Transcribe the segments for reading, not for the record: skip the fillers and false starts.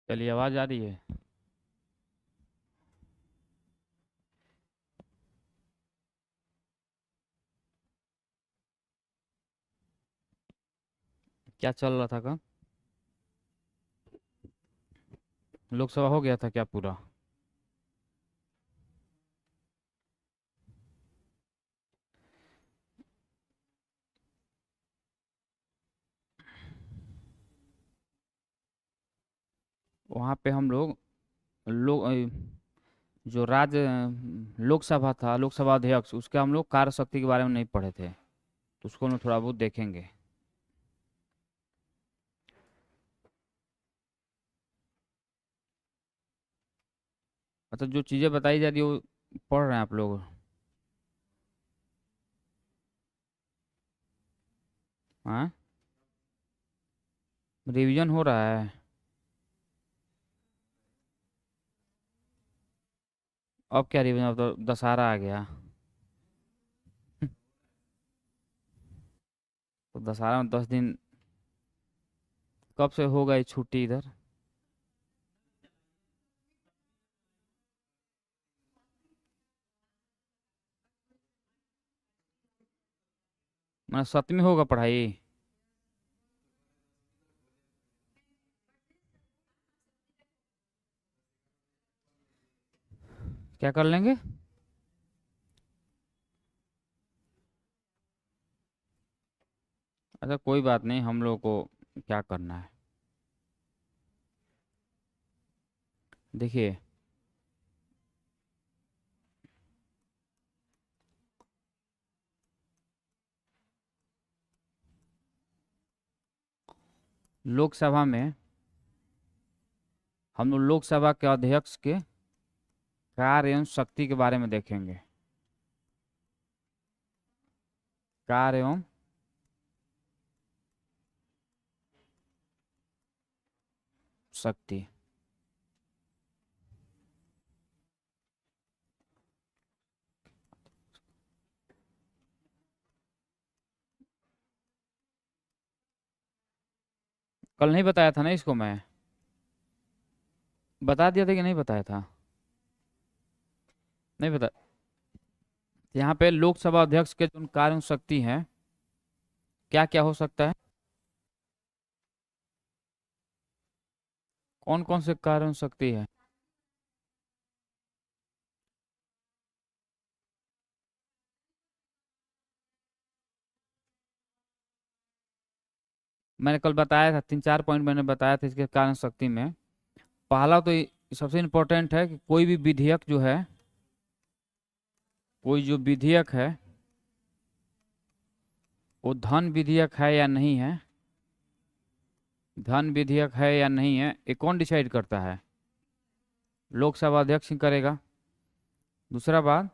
चलिए, आवाज आ रही है। क्या चल रहा था का? लोकसभा हो गया था क्या पूरा? वहाँ पे हम लोग लोग जो राज्य लोकसभा था, लोकसभा अध्यक्ष, उसके हम लोग कार्य शक्ति के बारे में नहीं पढ़े थे, तो उसको हम लोग थोड़ा बहुत देखेंगे। अच्छा, जो चीज़ें बताई जा रही है वो पढ़ रहे हैं आप लोग? हाँ, रिवीजन हो रहा है। अब क्या रिवीजन, अब तो दशहरा आ गया। तो दशहरा में 10 दिन कब से होगा ये छुट्टी इधर? मतलब 7वीं होगा पढ़ाई? क्या कर लेंगे? अच्छा, कोई बात नहीं, हम लोग को क्या करना है। देखिए, लोकसभा में हम लोग लोकसभा के अध्यक्ष के कार्य एवं शक्ति के बारे में देखेंगे। कार्य एवं शक्ति। कल नहीं बताया था ना इसको मैं? बता दिया था कि नहीं बताया था? नहीं बता। यहाँ पे लोकसभा अध्यक्ष के जो कार्य एवं शक्ति हैं, क्या क्या हो सकता है? कौन कौन से कार्य एवं शक्ति है? मैंने कल बताया था, 3 4 पॉइंट मैंने बताया था इसके कार्य एवं शक्ति में। पहला तो सबसे इम्पोर्टेंट है कि कोई भी विधेयक जो है, कोई जो विधेयक है वो धन विधेयक है या नहीं है। धन विधेयक है या नहीं है, ये कौन डिसाइड करता है? लोकसभा अध्यक्ष ही करेगा। दूसरा बात,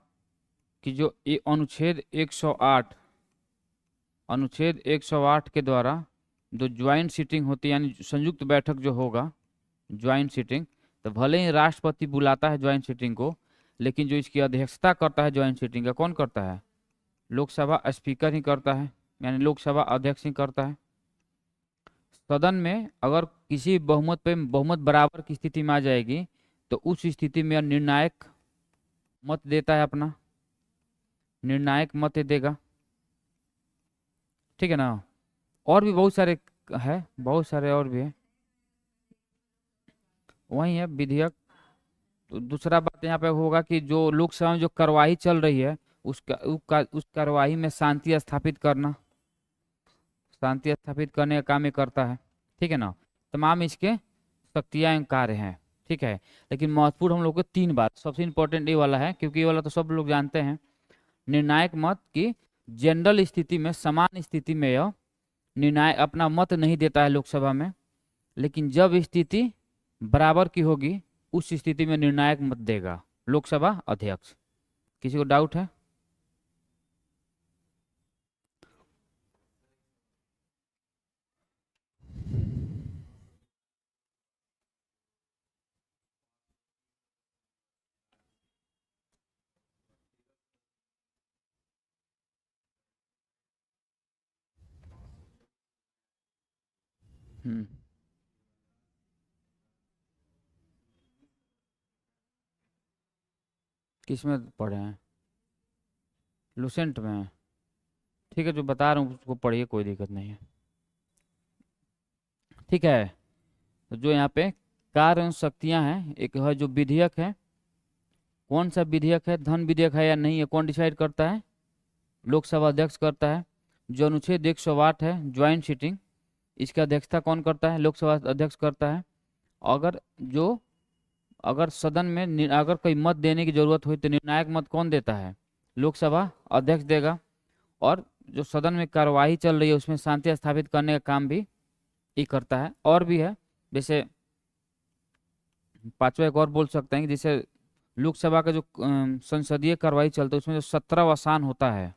कि जो ये अनुच्छेद 108, अनुच्छेद 108 के द्वारा जो ज्वाइंट सीटिंग होती है, यानी संयुक्त बैठक जो होगा, ज्वाइंट सीटिंग, तो भले ही राष्ट्रपति बुलाता है ज्वाइंट सीटिंग को, लेकिन जो इसकी अध्यक्षता करता है ज्वाइंट सीटिंग का, कौन करता है? लोकसभा स्पीकर ही करता है, यानी लोकसभा अध्यक्ष ही करता है। सदन में अगर किसी बहुमत पे बहुमत बराबर की स्थिति में आ जाएगी, तो उस स्थिति में निर्णायक मत देता है, अपना निर्णायक मत देगा। ठीक है ना? और भी बहुत सारे है, बहुत सारे और भी है। वही है विधेयक। तो दूसरा बात यहाँ पे होगा कि जो लोकसभा में जो कार्यवाही चल रही है, उस कार्यवाही में शांति स्थापित करना, शांति स्थापित करने का काम ये करता है। ठीक है ना? तमाम इसके शक्तियाँ एवं कार्य हैं। ठीक है। लेकिन महत्वपूर्ण हम लोग को 3 बात, सबसे इम्पोर्टेंट ये वाला है, क्योंकि ये वाला तो सब लोग जानते हैं। निर्णायक मत की जनरल स्थिति में, सामान्य स्थिति में यह निर्णय अपना मत नहीं देता है लोकसभा में, लेकिन जब स्थिति बराबर की होगी, उस स्थिति में निर्णायक मत देगा लोकसभा अध्यक्ष। किसी को डाउट है? हम्म। किस में पढ़े हैं? लुसेंट में? ठीक है, जो बता रहा हूँ उसको पढ़िए, कोई दिक्कत नहीं है। ठीक है, तो जो यहाँ पे कार्य एवं शक्तियाँ हैं, एक है जो विधेयक है। कौन सा विधेयक है, धन विधेयक है या नहीं है, कौन डिसाइड करता है? लोकसभा अध्यक्ष करता है। जो अनुच्छेद 108 है ज्वाइंट सीटिंग, इसकी अध्यक्षता कौन करता है? लोकसभा अध्यक्ष करता है। अगर जो अगर सदन में अगर कोई मत देने की जरूरत हुई तो निर्णायक मत कौन देता है? लोकसभा अध्यक्ष देगा। और जो सदन में कार्यवाही चल रही है उसमें शांति स्थापित करने का काम भी ये करता है। और भी है, जैसे पांचवा एक और बोल सकते हैं कि जैसे लोकसभा का जो संसदीय कार्यवाही चलता है उसमें जो 17 होता है,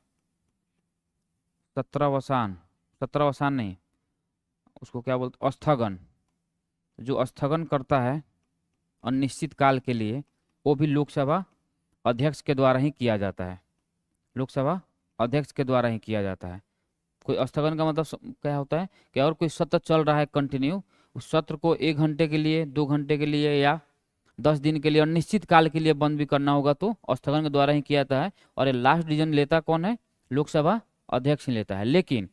17 नहीं, उसको क्या बोलते, स्थगन। जो स्थगन करता है अनिश्चित काल के लिए, वो भी लोकसभा अध्यक्ष के द्वारा ही किया जाता है। लोकसभा अध्यक्ष के द्वारा ही किया जाता है। कोई स्थगन का मतलब क्या होता है कि अगर कोई सत्र चल रहा है कंटिन्यू, उस सत्र को 1 घंटे के लिए, 2 घंटे के लिए या 10 दिन के लिए अनिश्चित काल के लिए बंद भी करना होगा तो स्थगन के द्वारा ही किया जाता है। और ये लास्ट डिसीजन लेता कौन है? लोकसभा अध्यक्ष ही लेता है। लेकिन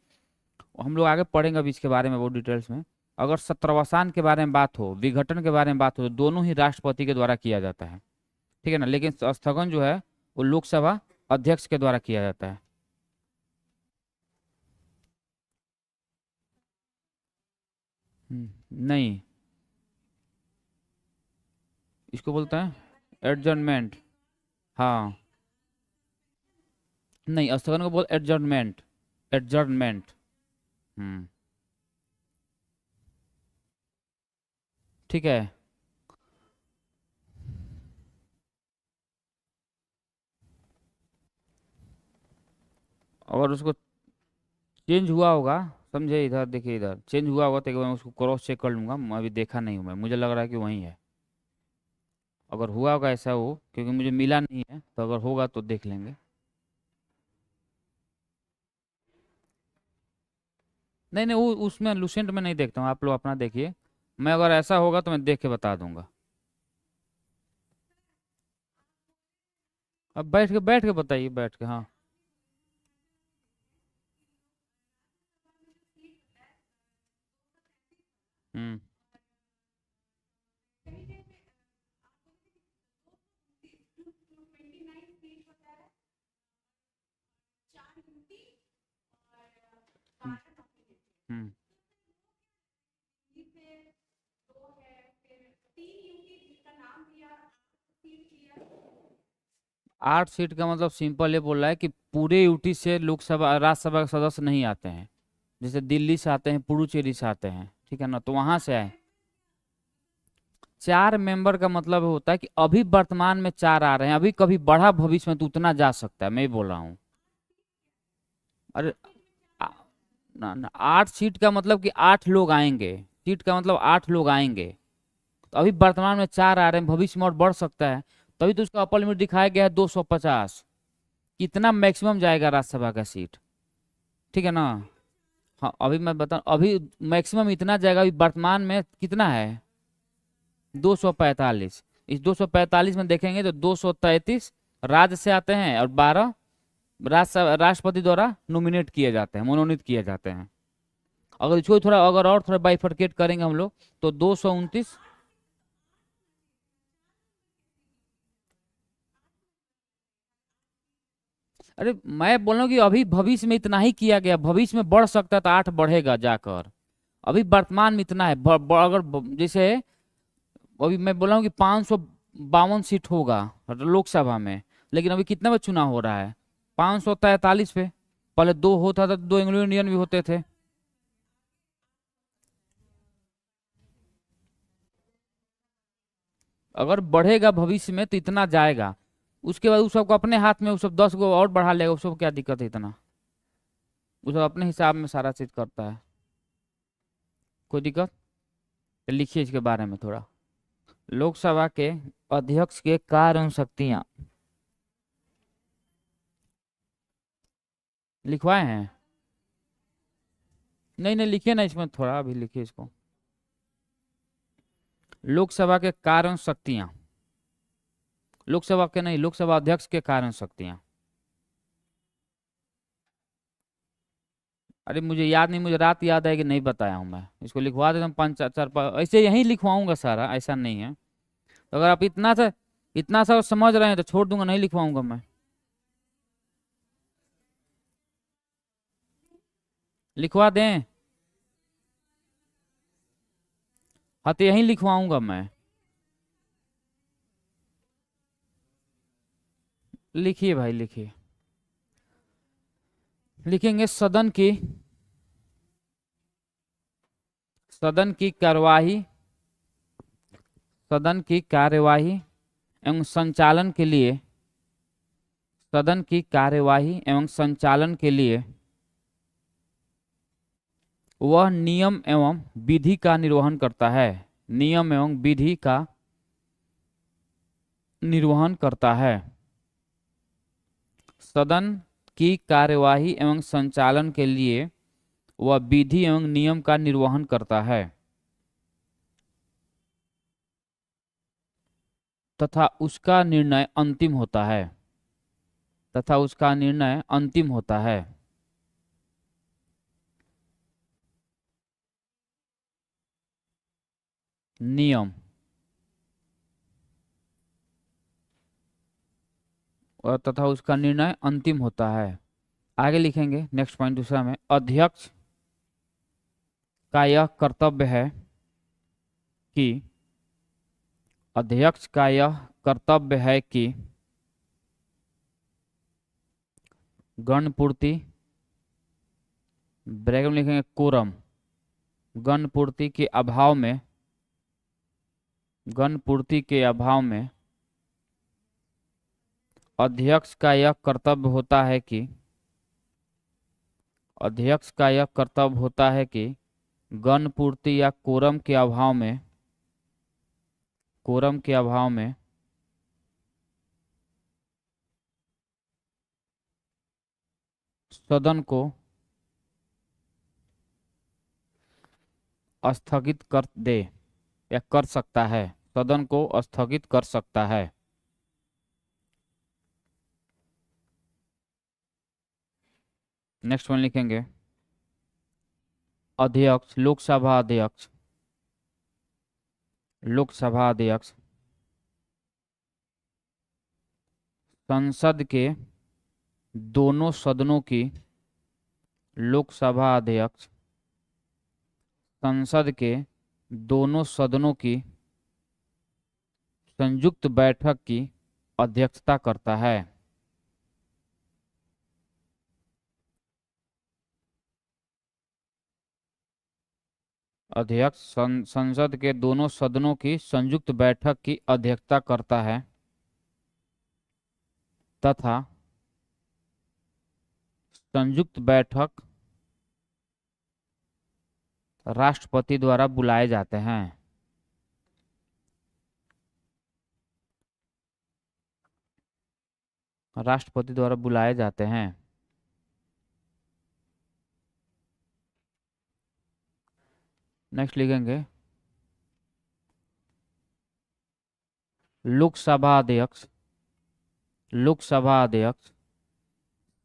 हम लोग आगे पढ़ेंगे अभी इसके बारे में बहुत डिटेल्स में। अगर सत्रावसान के बारे में बात हो, विघटन के बारे में बात हो, तो दोनों ही राष्ट्रपति के द्वारा किया जाता है, ठीक है ना। लेकिन स्थगन जो है वो लोकसभा अध्यक्ष के द्वारा किया जाता है। नहीं, इसको बोलते हैं एडजर्नमेंट। हाँ, नहीं, स्थगन को बोल एडजर्नमेंट, एडजर्नमेंट। हम्म, ठीक है। अगर उसको चेंज हुआ होगा, समझे, इधर देखिए, इधर चेंज हुआ होगा तो एक बार मैं उसको क्रॉस चेक कर लूंगा। मैं अभी देखा नहीं हूँ, मैं मुझे लग रहा है कि वही है। अगर हुआ होगा ऐसा हो, क्योंकि मुझे मिला नहीं है, तो अगर होगा तो देख लेंगे। नहीं नहीं, वो उसमें लुसेंट में नहीं देखता हूँ, आप लोग अपना देखिए। मैं अगर ऐसा होगा तो मैं देख के बता दूंगा। अब बैठ के बताइए, बैठ के, हाँ। हम्म। 8 सीट का मतलब सिंपल ये बोल रहा है कि पूरे यूटी से लोकसभा राज्यसभा के सदस्य नहीं आते हैं। जैसे दिल्ली से आते हैं, पुडुचेरी से आते हैं, ठीक है ना, तो वहां से आए। 4 मेंबर का मतलब होता है कि अभी वर्तमान में 4 आ रहे हैं, अभी कभी बढ़ा भविष्य में तो उतना जा सकता है, मैं ही बोल रहा हूँ। अरे आ- ना 8 सीट का मतलब कि 8 लोग आएंगे, सीट का मतलब 8 लोग आएंगे। तो अभी वर्तमान में 4 आ रहे हैं, भविष्य में और बढ़ सकता है। तभी तो उसका अपर लिमिट दिखाया गया है 250। कितना मैक्सिमम जाएगा राज्यसभा का सीट, ठीक है ना। हाँ, अभी मैं बता, अभी मैक्सिमम इतना जाएगा। अभी वर्तमान में कितना है? 245। इस 245 में देखेंगे तो 233 राज्य से आते हैं और 12 राष्ट्रपति द्वारा नॉमिनेट किए जाते हैं, मनोनीत किए जाते हैं। अगर इसको थोड़ा, अगर और थोड़ा बाइफरकेट करेंगे हम लोग तो 229। अरे मैं बोल रहा हूँ कि अभी भविष्य में इतना ही किया गया, भविष्य में बढ़ सकता है तो 8 बढ़ेगा जाकर। अभी वर्तमान में इतना है। अगर जैसे अभी मैं बोल रहा हूँ कि 552 सीट होगा लोकसभा में, लेकिन अभी कितने पे चुनाव हो रहा है? 543 पे। पहले 2 होता था तो 2 एंग्लो इंडियन भी होते थे। अगर बढ़ेगा भविष्य में तो इतना जाएगा। उसके बाद उस सबको अपने हाथ में, उस सब 10 गो और बढ़ा लेगा, उस सब क्या दिक्कत है इतना। उस सब अपने हिसाब में सारा चीज करता है, कोई दिक्कत? तो लिखिए इसके बारे में थोड़ा। लोकसभा के अध्यक्ष के कार्य एवं शक्तियां लिखवाए हैं? नहीं नहीं, लिखिए ना इसमें थोड़ा, अभी लिखिए इसको। लोकसभा के कार्य एवं शक्तियां, लोकसभा के नहीं, लोकसभा अध्यक्ष के कारण शक्तियां। अरे मुझे याद नहीं, मुझे रात याद है कि नहीं बताया हूं मैं, इसको लिखवा देता हूँ 5 4 ऐसे यहीं लिखवाऊंगा सारा, ऐसा नहीं है। तो अगर आप इतना सा समझ रहे हैं तो छोड़ दूंगा, नहीं लिखवाऊंगा मैं। लिखवा दें? हाँ तो यहीं लिखवाऊंगा मैं। लिखिए भाई लिखिए। लिखेंगे सदन की कार्यवाही, सदन की कार्यवाही एवं संचालन के लिए, सदन की कार्यवाही एवं संचालन के लिए वह नियम एवं विधि का निर्वहन करता है, नियम एवं विधि का निर्वहन करता है। सदन की कार्यवाही एवं संचालन के लिए वह विधि एवं नियम का निर्वहन करता है तथा उसका निर्णय अंतिम होता है, तथा उसका निर्णय अंतिम होता है। नियम और तथा उसका निर्णय अंतिम होता है। आगे लिखेंगे नेक्स्ट पॉइंट दूसरा में, अध्यक्ष का यह कर्तव्य है कि, अध्यक्ष का यह कर्तव्य है कि गणपूर्ति, ब्रैकेट में लिखेंगे कोरम, गणपूर्ति के अभाव में, गणपूर्ति के अभाव में अध्यक्ष का यह कर्तव्य होता है कि, अध्यक्ष का यह कर्तव्य होता है कि गणपूर्ति या कोरम के अभाव में, कोरम के अभाव में सदन को स्थगित कर दे या कर सकता है, सदन को स्थगित कर सकता है। नेक्स्ट वन लिखेंगे, अध्यक्ष, लोकसभा अध्यक्ष, लोकसभा अध्यक्ष संसद के दोनों सदनों की, लोकसभा अध्यक्ष संसद के दोनों सदनों की संयुक्त बैठक की अध्यक्षता करता है। अध्यक्ष संसद के दोनों सदनों की संयुक्त बैठक की अध्यक्षता करता है तथा संयुक्त बैठक राष्ट्रपति द्वारा बुलाए जाते हैं। राष्ट्रपति द्वारा बुलाए जाते हैं। नेक्स्ट लिखेंगे, लोकसभा अध्यक्ष, लोकसभा अध्यक्ष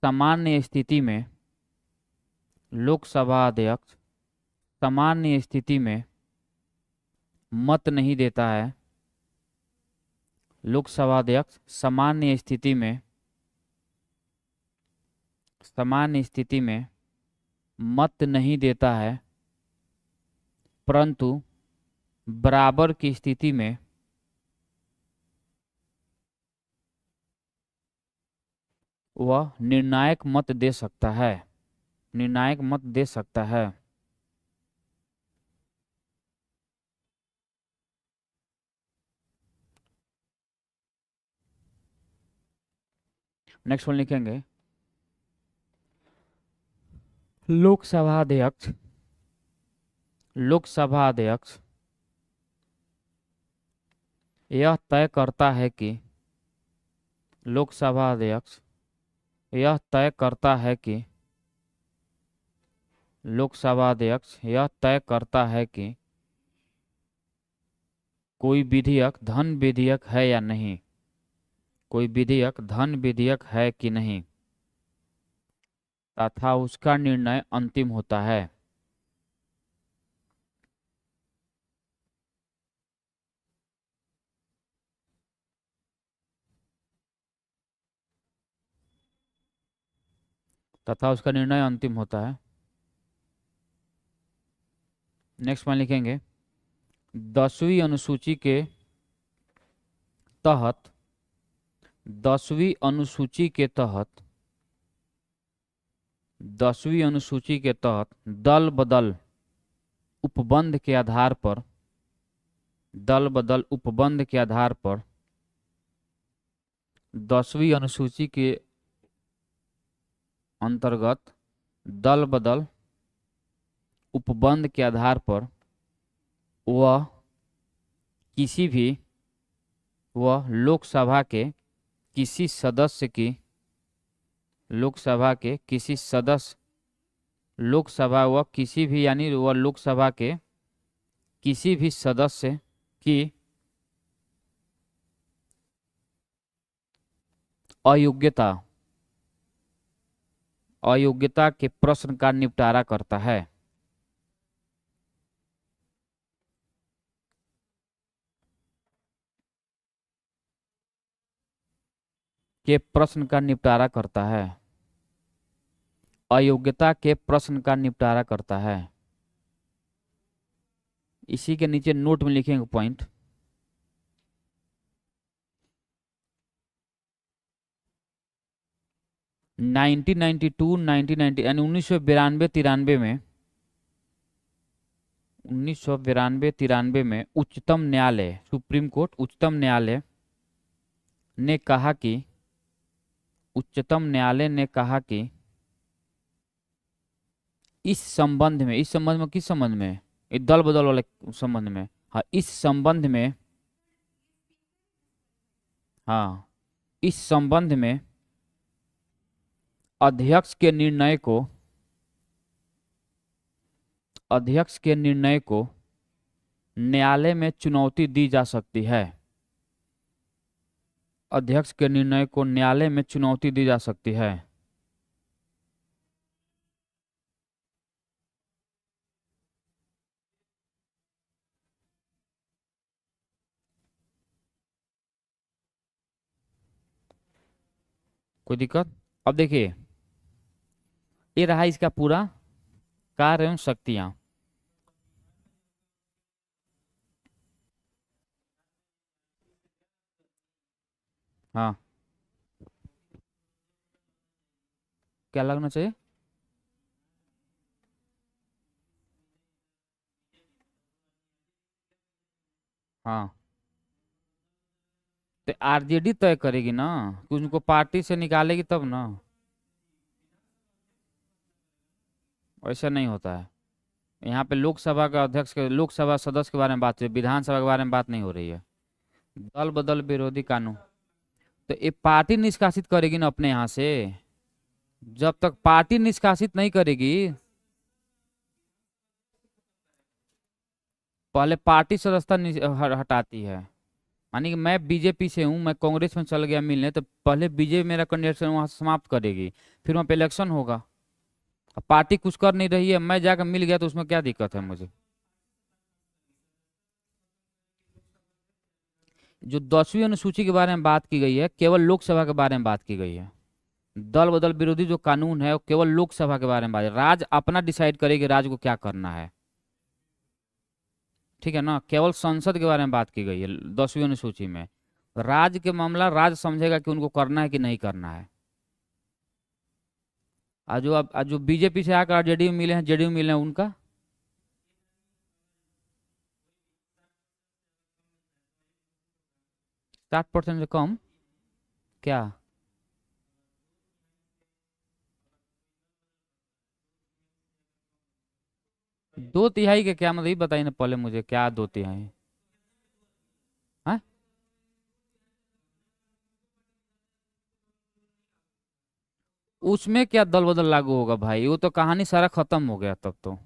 सामान्य स्थिति में, लोकसभा अध्यक्ष सामान्य स्थिति में मत नहीं देता है, लोकसभा अध्यक्ष सामान्य स्थिति में, सामान्य स्थिति में मत नहीं देता है, परंतु बराबर की स्थिति में वह निर्णायक मत दे सकता है, निर्णायक मत दे सकता है। नेक्स्ट वन लिखेंगे, लोकसभा अध्यक्ष, लोकसभा अध्यक्ष यह तय करता है कि, लोकसभा अध्यक्ष यह तय करता है कि, लोकसभा अध्यक्ष यह तय करता है कि कोई विधेयक धन विधेयक है या नहीं, कोई विधेयक धन विधेयक है कि नहीं तथा उसका निर्णय अंतिम होता है। तथा उसका निर्णय अंतिम होता है। नेक्स्ट में लिखेंगे 10वीं अनुसूची के तहत 10वीं अनुसूची के तहत 10वीं अनुसूची के तहत दल बदल उपबंध के आधार पर दल बदल उपबंध के आधार पर 10वीं अनुसूची के अंतर्गत दल बदल उपबंध के आधार पर वह किसी भी वह लोकसभा के किसी सदस्य की लोकसभा के किसी सदस्य लोकसभा वह किसी भी यानी वह लोकसभा के किसी भी सदस्य की अयोग्यता अयोग्यता के प्रश्न का निपटारा करता है। के प्रश्न का निपटारा करता है अयोग्यता के प्रश्न का निपटारा करता है। इसी के नीचे नोट में लिखेंगे पॉइंट 1992 1990 यानी 1992-93 में 1992-93 में उच्चतम न्यायालय सुप्रीम कोर्ट उच्चतम न्यायालय ने कहा कि उच्चतम न्यायालय ने कहा कि इस संबंध में किस संबंध में इस दल बदल वाले संबंध में हाँ इस संबंध में हाँ इस संबंध में अध्यक्ष के निर्णय को न्यायालय में चुनौती दी जा सकती है। अध्यक्ष के निर्णय को न्यायालय में चुनौती दी जा सकती है। कोई दिक्कत? अब देखिए ये रहा इसका पूरा कार्य एवं शक्तियां। हाँ क्या लगना चाहिए? हाँ तो आरजेडी तय करेगी ना कि उनको पार्टी से निकालेगी तब ना। ऐसा नहीं होता है। यहाँ पे लोकसभा का अध्यक्ष के लोकसभा सदस्य के बारे में बात है विधानसभा के बारे में बात नहीं हो रही है। दल बदल विरोधी कानून तो ये पार्टी निष्कासित करेगी ना अपने यहाँ से। जब तक पार्टी निष्कासित नहीं करेगी पहले पार्टी सदस्यता हटाती है। मानी कि मैं बीजेपी से हूँ मैं कांग्रेस में चल गया मिलने तो पहले बीजेपी मेरा कैंडिडेट वहां समाप्त करेगी फिर वहां पे इलेक्शन होगा। अब पार्टी कुछ कर नहीं रही है मैं जाकर मिल गया तो उसमें क्या दिक्कत है मुझे। जो 10वीं अनुसूची के बारे में बात की गई है केवल लोकसभा के बारे में बात की गई है। दल बदल विरोधी जो कानून है वो केवल लोकसभा के बारे में बात है। राज्य अपना डिसाइड करेगी राज्य को क्या करना है। ठीक है ना केवल संसद के बारे में बात की गई है 10वीं अनुसूची में। राज्य के मामला राज्य समझेगा कि उनको करना है कि नहीं करना है। आज जो बीजेपी से आकर जेडीयू मिले हैं उनका 60% से कम क्या? दो तिहाई के क्या मतलब ये बताइए ना पहले मुझे क्या दो तिहाई? हाँ उसमें क्या दल बदल लागू होगा भाई वो तो कहानी सारा खत्म हो गया तब तो।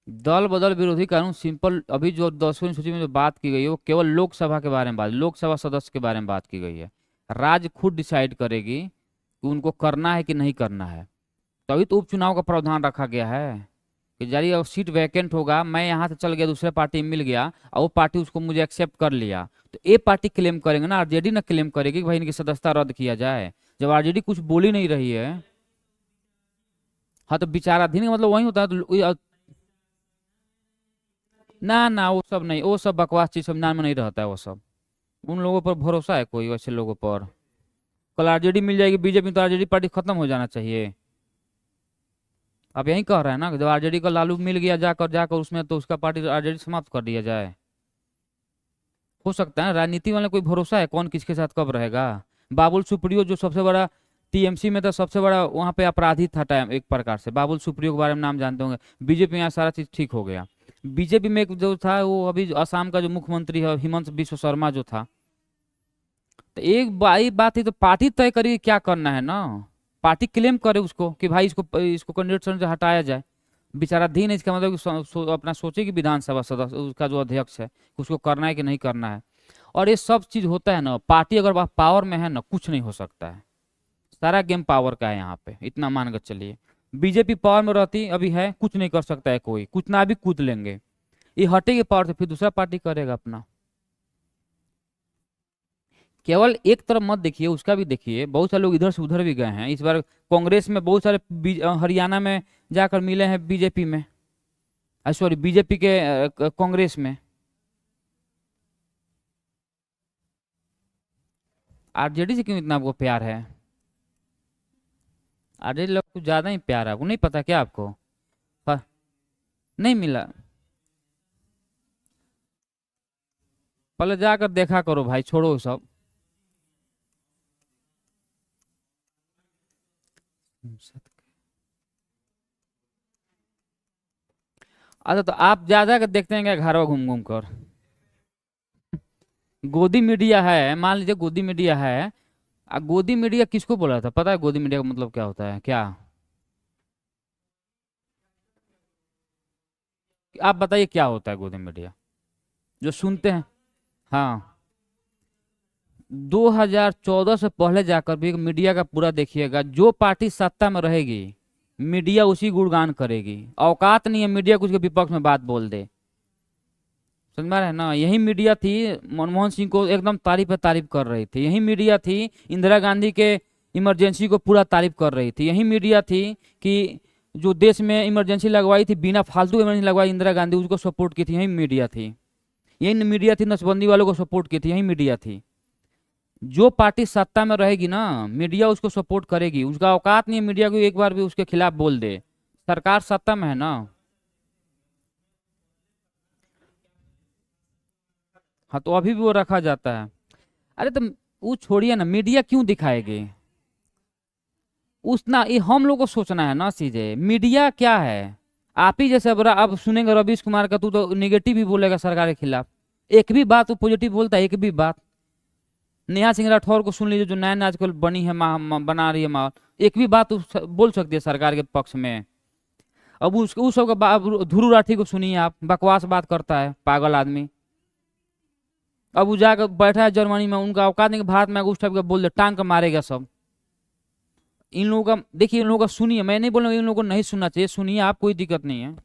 दल बदल विरोधी कानून सिंपल, अभी जो 10वीं सूची में जो बात की गई है वो केवल लोकसभा के बारे में बात, लोकसभा सदस्य के बारे में बात की गई है। राज्य खुद डिसाइड करेगी कि उनको करना है कि नहीं करना है। तभी तो उपचुनाव का प्रावधान रखा गया है कि जारी अब सीट वैकेंट होगा, मैं यहाँ से चल गया, दूसरे पार्टी में मिल गया और वो पार्टी उसको मुझे एक्सेप्ट कर लिया, तो ए पार्टी क्लेम करेंगे ना, आरजेडी ना क्लेम करेगी कि भाई इनकी सदस्यता रद्द किया जाए। जब आरजेडी कुछ बोल ही नहीं रही है। हाँ तो विचाराधीन का मतलब वही होता है, तो ना ना वो सब नहीं, वो सब बकवास चीज संविधान में नहीं रहता है वो सब। उन लोगों पर भरोसा है कोई वैसे लोगों पर? कल आरजेडी मिल जाएगी बीजेपी, तो आरजेडी पार्टी खत्म हो जाना चाहिए। आप यही कह रहे हैं ना कि जब आरजेडी का लालू मिल गया जाकर जाकर उसमें, तो उसका पार्टी आरजेडी समाप्त कर दिया जाए। हो सकता है, राजनीति वाले कोई भरोसा है कौन किसके साथ कब रहेगा? बाबुल सुप्रियो जो सबसे बड़ा टीएमसी में, तो सबसे बड़ा वहां पे अपराधी था टाइम एक प्रकार से, बाबुल सुप्रियो के बारे में नाम जानते होंगे। बीजेपी में यहाँ सारा चीज ठीक हो गया। बीजेपी में एक जो था वो अभी असम का जो मुख्यमंत्री है हिमंत बिश्व शर्मा जो था, तो एक बात ही तो पार्टी तय करी क्या करना है ना। पार्टी क्लेम करे उसको कि भाई इसको इसको कैंडिडेट से हटाया जाए। विचाराधीन है इसका मतलब कि अपना सोचे कि विधानसभा सदस्य उसका जो अध्यक्ष है उसको करना है कि नहीं करना है। और ये सब चीज होता है ना, पार्टी अगर पावर में है ना कुछ नहीं हो सकता है। सारा गेम पावर का है यहाँ पे, इतना मान कर चलिए। बीजेपी पावर में रहती अभी है, कुछ नहीं कर सकता है कोई, कुछ ना भी कूद लेंगे। ये हटेगी पावर से फिर दूसरा पार्टी करेगा अपना। केवल एक तरफ मत देखिए, उसका भी देखिए, बहुत सारे लोग इधर से उधर भी गए हैं इस बार। कांग्रेस में बहुत सारे हरियाणा में जाकर मिले हैं बीजेपी में, सॉरी बीजेपी के कांग्रेस में। आरजेडी से क्यों इतना आपको प्यार है? आरजेडी लोग कुछ ज्यादा ही प्यार है, आपको नहीं पता क्या आपको? हाँ, नहीं मिला? पहले जाकर देखा करो भाई, छोड़ो वो सब। अच्छा तो आप ज्यादा कर देखते हैं क्या घर घूम घूम कर? गोदी मीडिया है, मान लीजिए गोदी मीडिया है। गोदी मीडिया किसको बोला था पता है? गोदी मीडिया का मतलब क्या होता है क्या? आप बताइए क्या होता है गोदी मीडिया, जो सुनते हैं। हाँ, 2014 से पहले जाकर भी मीडिया का पूरा देखिएगा, जो पार्टी सत्ता में रहेगी मीडिया उसी गुणगान करेगी। औकात नहीं है मीडिया को उसके विपक्ष में बात बोल दे। समझ में आ रहा है ना? यही मीडिया थी मनमोहन सिंह को एकदम तारीफ पे तारीफ कर रही थी, यही मीडिया थी इंदिरा गांधी के इमरजेंसी को पूरा तारीफ कर रही थी, यही मीडिया थी कि जो देश में इमरजेंसी लगवाई थी बिना फालतू इमरजेंसी लगवाई इंदिरा गांधी, उसको सपोर्ट की थी, यही मीडिया थी। यही मीडिया थी नसबंदी वालों को सपोर्ट की थी, यही मीडिया थी। जो पार्टी सत्ता में रहेगी ना मीडिया उसको सपोर्ट करेगी, उसका औकात नहीं है मीडिया को एक बार भी उसके खिलाफ बोल दे। सरकार सत्ता में है ना। हाँ तो अभी भी वो रखा जाता है। अरे तो वो छोड़िए ना, मीडिया क्यों दिखाएगी? उस ना ये हम लोग को सोचना है ना चीजें, मीडिया क्या है। आप ही जैसे अब सुनेंगे रवीश कुमार का, तू तो निगेटिव ही बोलेगा सरकार के खिलाफ, एक भी बात वो पॉजिटिव बोलता है एक भी बात? नेहा सिंह राठौर को सुन लीजिए, जो नया नया आजकल बनी है बना रही है माहौल, एक भी बात बोल सकती है सरकार के पक्ष में? अब उस सब का ध्रुव राठी को सुनिए आप, बकवास बात करता है पागल आदमी। अब वो जाकर बैठा है जर्मनी में, उनका औकात नहीं कि भारत में उस टाइप का बोल दे टांग कर मारेगा सब। इन लोगों का देखिए, इन लोगों का सुनिए, मैं नहीं बोल रहा इन लोगों को नहीं सुनना चाहिए, सुनिए आप, कोई दिक्कत नहीं है।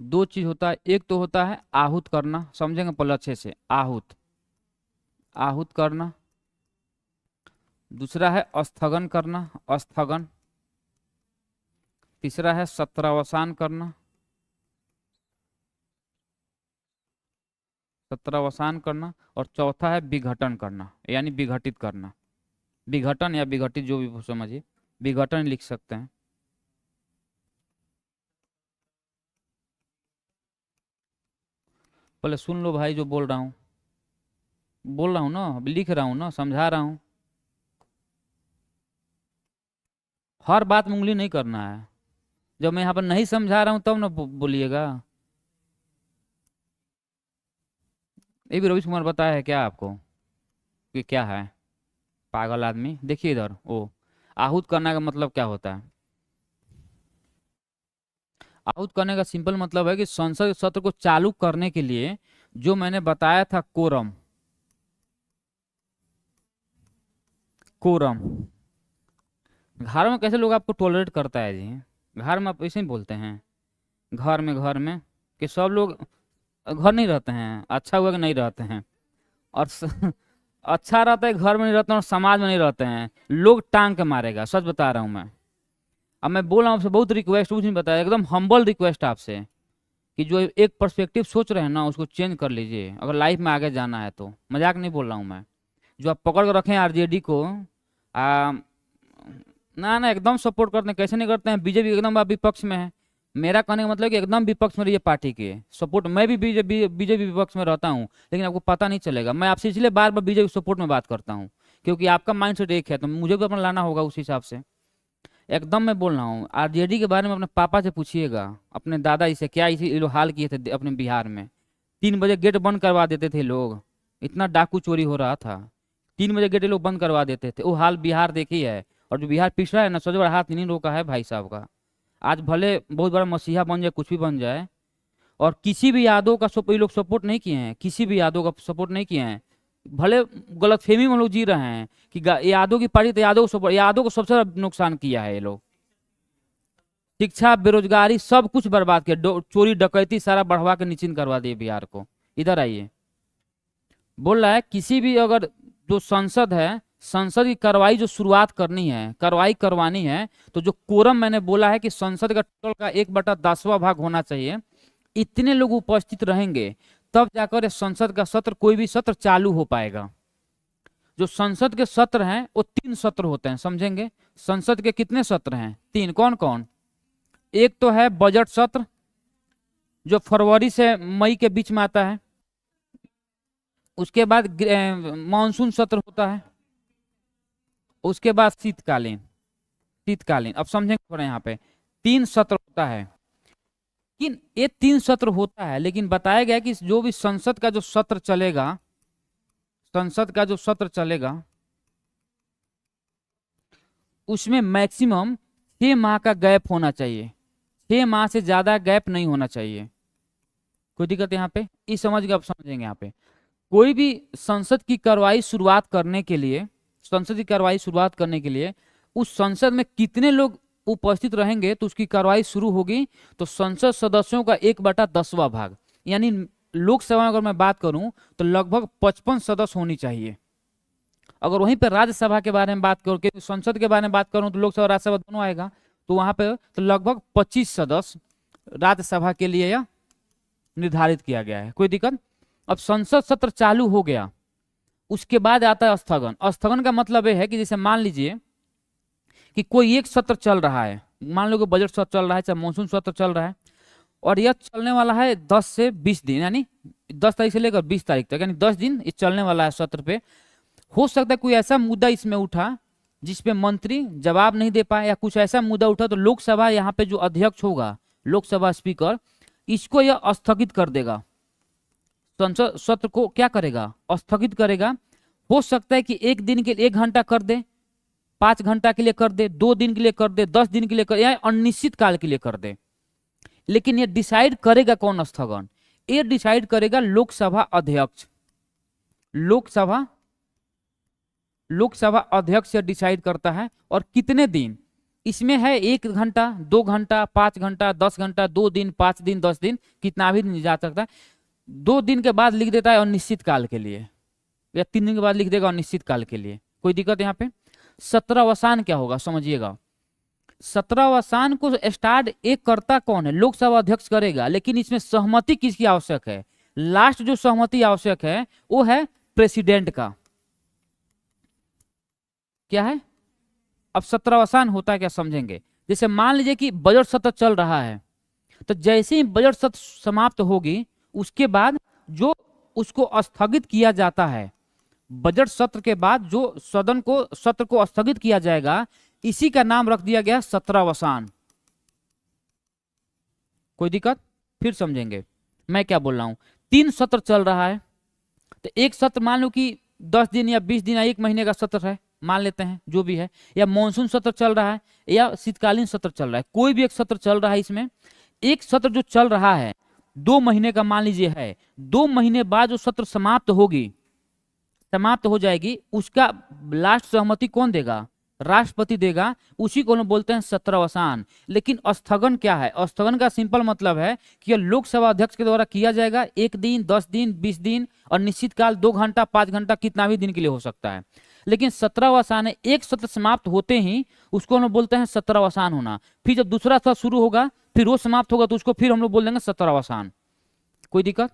दो चीज होता है, एक तो होता है आहूत करना, समझेंगे पहले अच्छे से, आहूत, आहूत करना। दूसरा है स्थगन करना, स्थगन। तीसरा है सत्रावसान करना, सत्रावसान करना। और चौथा है विघटन करना, यानी विघटित करना। विघटन या विघटित जो भी समझिए, विघटन लिख सकते हैं। पहले सुन लो भाई जो बोल रहा हूँ, बोल रहा हूँ ना, अभी लिख रहा हूँ ना, समझा रहा हूँ। हर बात में उंगली नहीं करना है। जब मैं यहाँ पर नहीं समझा रहा हूँ तब ना बोलिएगा। ये भी रवीश कुमार बताया है क्या आपको कि क्या है? पागल आदमी, देखिए इधर। ओ, आहूत करने का मतलब क्या होता है? आहूत करने का सिंपल मतलब है कि संसद सत्र को चालू करने के लिए जो मैंने बताया था कोरम, कोरम। घर में कैसे लोग आपको टॉलरेट करता है जी? घर में आप ऐसे ही बोलते हैं, घर में कि सब लोग घर नहीं रहते हैं, अच्छा हुआ कि नहीं रहते हैं। और अच्छा रहता है घर में नहीं रहते हैं और समाज में नहीं रहते हैं, लोग टांग के मारेगा, सच बता रहा हूँ मैं। अब मैं बोल रहा हूँ आपसे, बहुत रिक्वेस्ट, कुछ नहीं बताया, एकदम हम्बल रिक्वेस्ट आपसे कि जो एक पर्सपेक्टिव सोच रहे हैं ना उसको चेंज कर लीजिए अगर लाइफ में आगे जाना है तो। मजाक नहीं बोल रहा हूँ मैं। जो आप पकड़ कर रखे हैं आरजेडी को, आ, ना ना एकदम सपोर्ट करते हैं, कैसे नहीं करते हैं? बीजेपी एकदम आप विपक्ष में है। मेरा कहने का मतलब कि एकदम विपक्ष में रहिए पार्टी के, सपोर्ट। मैं भी बीजेपी बीजेपी विपक्ष में रहता हूँ, लेकिन आपको पता नहीं चलेगा। मैं आपसे इसलिए बार बार बीजेपी सपोर्ट में बात करता हूँ क्योंकि आपका माइंड सेट एक है, तो मुझे भी अपना लाना होगा उस हिसाब से। एकदम मैं बोल रहा हूँ, आरजेडी के बारे में अपने पापा से पूछिएगा, अपने दादा जी से, क्या इसी ये लोग हाल किए थे अपने बिहार में। 3 बजे गेट बंद करवा देते थे लोग, इतना डाकू चोरी हो रहा था। 3 बजे गेट ये लोग बंद करवा देते थे। वो हाल बिहार देखी है। और जो बिहार पिछड़ा है ना, सबसे बड़ा हाथ इन्हीं लोगों का है भाई साहब का। आज भले बहुत बड़ा मसीहा बन जाए, कुछ भी बन जाए, और किसी भी यादव का ये लोग सपोर्ट नहीं किए हैं, किसी भी यादव का सपोर्ट नहीं किए हैं। भले गलतफहमी में हम लोग जी रहे हैं कि यादव की पार्टी, तो यादव को सपोर्ट, यादव को सबसे ज्यादा नुकसान किया है ये लोग। शिक्षा, बेरोजगारी, सब कुछ बर्बाद किया, चोरी डकैती सारा बढ़वा के निश्चिंत करवा दिए बिहार को। इधर आइए। बोल रहा है किसी भी अगर जो संसद है, संसद की कार्रवाई जो शुरुआत करनी है, कार्रवाई करवानी है, तो जो कोरम मैंने बोला है कि संसद का टोटल का 1/10वां भाग होना चाहिए, इतने लोग उपस्थित रहेंगे तब जाकर संसद का सत्र, कोई भी सत्र चालू हो पाएगा। जो संसद के सत्र हैं वो 3 सत्र होते हैं, समझेंगे? संसद के कितने सत्र हैं? 3। कौन कौन? एक तो है बजट सत्र जो फरवरी से मई के बीच में आता है। उसके बाद मानसून सत्र होता है। उसके बाद शीतकालीन, शीतकालीन। अब समझेंगे थोड़ा, यहाँ पे 3 सत्र होता है। लेकिन ये 3 सत्र होता है, लेकिन बताया गया कि जो भी संसद का जो सत्र चलेगा, संसद का जो सत्र चलेगा उसमें मैक्सिमम 6 माह का गैप होना चाहिए। 6 माह से ज्यादा गैप नहीं होना चाहिए। कोई दिक्कत यहाँ पे? इस समझ के आप समझेंगे यहाँ पे। कोई भी संसद की कार्रवाई शुरुआत करने के लिए, संसद की कार्रवाई शुरुआत करने के लिए उस संसद में कितने लोग उपस्थित रहेंगे तो उसकी कार्रवाई शुरू होगी। तो संसद सदस्यों का 1/10वां भाग, यानी लोकसभा में अगर मैं बात करूं तो लगभग 55 सदस्य होनी चाहिए। अगर वहीं पर राज्यसभा के बारे में बात करूं, कि संसद के बारे में बात करूं, तो लोकसभा राज्यसभा दोनों आएगा, तो वहां पे तो लगभग 25 सदस्य राज्यसभा के लिए यह निर्धारित किया गया है। कोई दिक्कत? अब संसद सत्र चालू हो गया, उसके बाद आता है स्थगन। स्थगन का मतलब यह है कि जैसे मान लीजिए कि कोई एक सत्र चल रहा है, मान लो कि बजट सत्र चल रहा है, चाहे मानसून सत्र चल रहा है, और यह चलने वाला है 10 से 20 दिन, यानी 10 तारीख से लेकर 20 तारीख तक, यानी 10 दिन ये चलने वाला है सत्र पे। हो सकता है कोई ऐसा मुद्दा इसमें उठा जिसपे मंत्री जवाब नहीं दे पाए, या कुछ ऐसा मुद्दा उठा तो लोकसभा यहाँ पे जो अध्यक्ष होगा, लोकसभा स्पीकर, इसको यह स्थगित कर देगा। संसद सत्र को क्या करेगा? स्थगित करेगा। हो सकता है कि 1 दिन के लिए 1 घंटा कर दे, 5 घंटा के लिए कर दे, 2 दिन के लिए कर दे, 10 दिन के लिए कर, या अनिश्चित काल के लिए कर दे। लेकिन ये डिसाइड करेगा कौन स्थगन? ये डिसाइड करेगा लोकसभा अध्यक्ष। लोकसभा अध्यक्ष डिसाइड करता है। और कितने दिन? इसमें है 1 घंटा, 2 घंटा, 5 घंटा, 10 घंटा, 2 दिन, 5 दिन, 10 दिन, कितना भी दिन जा सकता है। 2 दिन के बाद लिख देता है अनिश्चित काल के लिए, या 3 दिन के बाद लिख देगा अनिश्चित काल के लिए, कोई दिक्कत यहाँ पे। 17वां क्या होगा समझिएगा। 17वां को स्टार्ट एक करता कौन है, लोकसभा अध्यक्ष करेगा, लेकिन इसमें सहमति किसकी आवश्यक है। लास्ट जो सहमति आवश्यक है वो है प्रेसिडेंट का। क्या है, अब 17वां होता है क्या समझेंगे। जैसे मान लीजिए कि बजट सत्र चल रहा है, तो जैसे ही बजट सत्र समाप्त होगी उसके बाद जो उसको स्थगित किया जाता है, बजट सत्र के बाद जो सत्र को स्थगित किया जाएगा, इसी का नाम रख दिया गया 17वां। कोई दिक्कत, फिर समझेंगे मैं क्या बोल रहा हूं। 3 सत्र चल रहा है, तो एक सत्र मान लो कि 10 दिन या 20 दिन या 1 महीने का सत्र है, मान लेते हैं जो भी है, या मॉनसून सत्र चल रहा है या शीतकालीन सत्र चल रहा है, कोई भी एक सत्र चल रहा है। इसमें एक सत्र जो चल रहा है 2 महीने का मान लीजिए है, 2 महीने बाद जो सत्र समाप्त हो जाएगी, उसका लास्ट सहमति कौन देगा, राष्ट्रपति देगा, उसी को हम बोलते हैं 17वां। लेकिन स्थगन क्या है, स्थगन का सिंपल मतलब है कि यह लोकसभा अध्यक्ष के द्वारा किया जाएगा, 1 दिन, 10 दिन, 20 दिन और निश्चित काल 2 घंटा, 5 घंटा, कितना भी दिन के लिए हो सकता है। लेकिन 17वां है, एक सत्र समाप्त होते ही उसको हम लोग बोलते हैं 17वां होना। फिर जब दूसरा सत्र शुरू होगा, फिर वो समाप्त होगा, तो उसको फिर हम लोग बोल देंगे 17वां। कोई दिक्कत।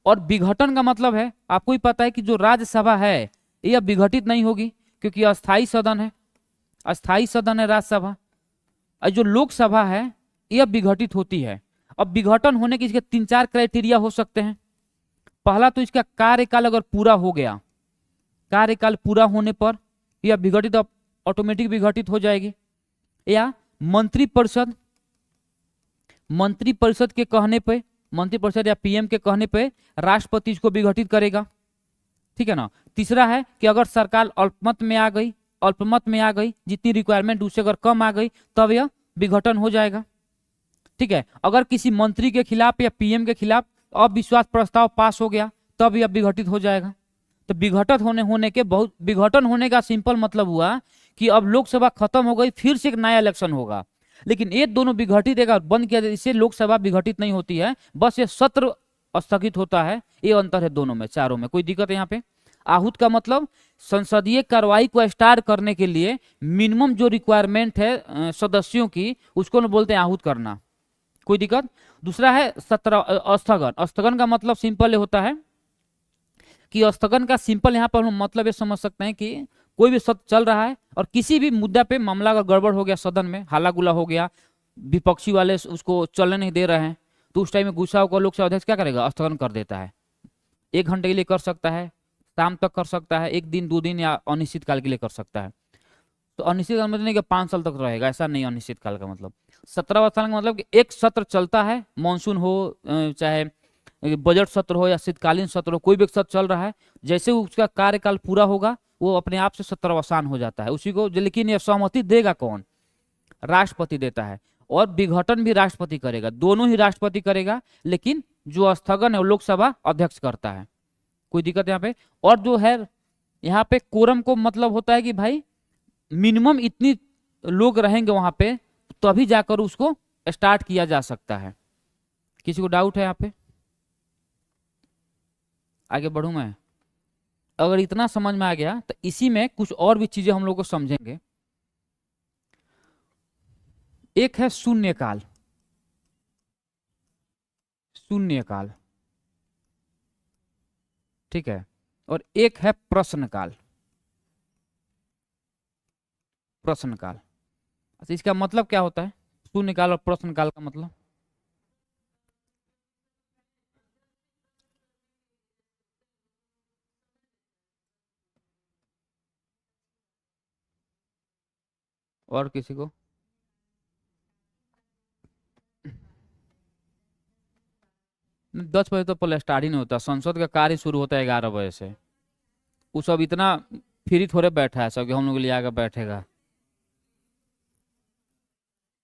और विघटन का मतलब है, आपको ही पता है कि जो राज्यसभा है यह विघटित नहीं होगी, क्योंकि अस्थायी सदन है, अस्थायी सदन है राज्यसभा। और जो लोकसभा है यह विघटित होती है। अब विघटन होने के इसके 3-4 क्राइटेरिया हो सकते हैं। पहला तो इसका कार्यकाल अगर पूरा हो गया, कार्यकाल पूरा होने पर यह विघटित ऑटोमेटिक विघटित हो जाएगी। या मंत्रिपरिषद के कहने पे, मंत्रिपरिषद या पीएम के कहने पे राष्ट्रपति इसको विघटित करेगा, ठीक है ना। तीसरा है कि अगर सरकार अल्पमत में आ गई, जितनी रिक्वायरमेंट उससे अगर कम आ गई, तब यह विघटन हो जाएगा, ठीक है। अगर किसी मंत्री के खिलाफ या पीएम के खिलाफ अविश्वास प्रस्ताव पास हो गया, तब यह विघटित हो जाएगा। तो विघटन होने का सिंपल मतलब हुआ कि अब लोकसभा खत्म हो गई, फिर से एक नया इलेक्शन होगा। लेकिन ये दोनों विघटित एक बंद किया, इससे लोकसभा विघटित नहीं होती है, बस ये सत्र स्थगित होता है। ये अंतर है दोनों में, चारों में। कोई दिक्कत है यहाँ पे। आहूत का मतलब संसदीय कार्रवाई को स्टार्ट करने के लिए मिनिमम जो रिक्वायरमेंट है सदस्यों की, उसको हम बोलते हैं आहूत करना। कोई दिक्कत। दूसरा है स्थगन। स्थगन का मतलब सिंपल होता है कि स्थगन का सिंपल यहाँ पर हम मतलब ये समझ सकते हैं कि कोई भी सत्र चल रहा है और किसी भी मुद्दा पे मामला अगर गड़बड़ हो गया, सदन में हल्ला गुला हो गया, विपक्षी वाले उसको चलने नहीं दे रहे हैं, तो उस टाइम में गुस्सा होकर लोकसभा अध्यक्ष क्या करेगा, स्थगन कर देता है। 1 घंटे के लिए कर सकता है, शाम तक कर सकता है, 1 दिन 2 दिन या अनिश्चित काल के लिए कर सकता है। तो अनिश्चित काल मतलब नहीं कि 5 साल तक रहेगा, ऐसा नहीं। अनिश्चित काल का मतलब 17वां का मतलब कि एक सत्र चलता है, मानसून हो चाहे बजट सत्र हो या शीतकालीन सत्र हो, कोई भी सत्र चल रहा है, जैसे उसका कार्यकाल पूरा होगा वो अपने आप से 17वां हो जाता है उसी को। लेकिन यह सहमति देगा कौन, राष्ट्रपति देता है। और विघटन भी राष्ट्रपति करेगा, दोनों ही राष्ट्रपति करेगा, लेकिन जो स्थगन है वो लोकसभा अध्यक्ष करता है। कोई दिक्कत यहाँ पे। और जो है यहाँ पे कोरम को मतलब होता है कि भाई मिनिमम इतनी लोग रहेंगे वहां पे, तभी जाकर उसको स्टार्ट किया जा सकता है। किसी को डाउट है यहाँ पे? आगे बढ़ूं मैं। अगर इतना समझ में आ गया तो इसी में कुछ और भी चीजें हम लोग को समझेंगे। एक है शून्यकाल, शून्यकाल, ठीक है। और एक है प्रश्नकाल, प्रश्नकाल। अच्छा, इसका मतलब क्या होता है शून्यकाल और प्रश्नकाल का मतलब? और किसी को? नहीं, 10 बजे तो पहले स्टार्ट ही नहीं होता, संसद का कार्य शुरू होता है 11 बजे से। वो सब इतना फ्री थोड़े बैठा है सब कि हम लोग के लिए आकर बैठेगा।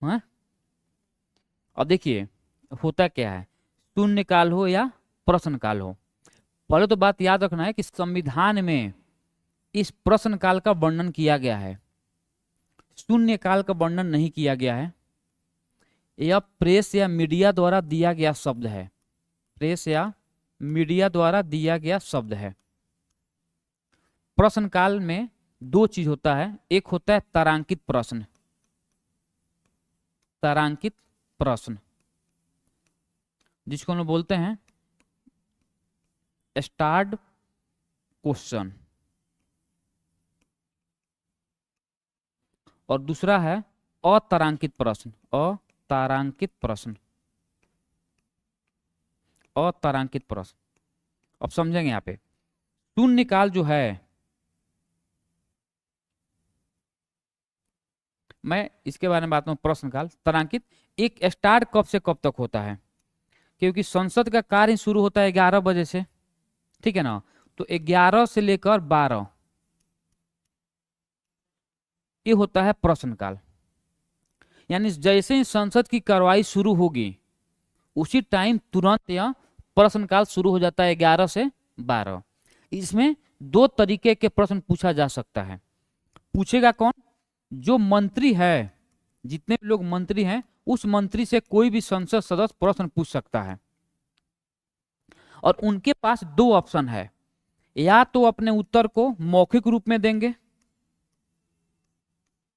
हाँ, अब देखिए होता क्या है, शून्यकाल हो या प्रश्नकाल हो, पहले तो बात याद रखना है कि संविधान में इस प्रश्नकाल का वर्णन किया गया है। शून्यकाल का वर्णन नहीं किया गया है। यह प्रेस या मीडिया द्वारा दिया गया शब्द है। प्रेस या मीडिया द्वारा दिया गया शब्द है। प्रश्न काल में दो चीज होता है, एक होता है तारांकित प्रश्न, तारांकित प्रश्न जिसको हम लोग बोलते हैं स्टार्ड क्वेश्चन, और दूसरा है अतारांकित प्रश्न। अतारांकित प्रश्न, अतारांकित प्रश्न। अब समझेंगे यहाँ पे शून्यकाल जो है, मैं इसके बारे में बात करूं। प्रश्न काल तारांकित एक स्टार्ट कब से कब तक होता है, क्योंकि संसद का कार्य शुरू होता है 11 बजे से, ठीक है ना, तो 11 से लेकर 12 ये होता है प्रश्न काल। यानी जैसे ही संसद की कार्रवाई शुरू होगी उसी टाइम तुरंत यह प्रश्न काल शुरू हो जाता है 11 से 12। इसमें दो तरीके के प्रश्न पूछा जा सकता है। पूछेगा कौन? जो मंत्री है, जितने भी लोग मंत्री हैं उस मंत्री से कोई भी संसद सदस्य प्रश्न पूछ सकता है, और उनके पास दो ऑप्शन है, या तो अपने उत्तर को मौखिक रूप में देंगे,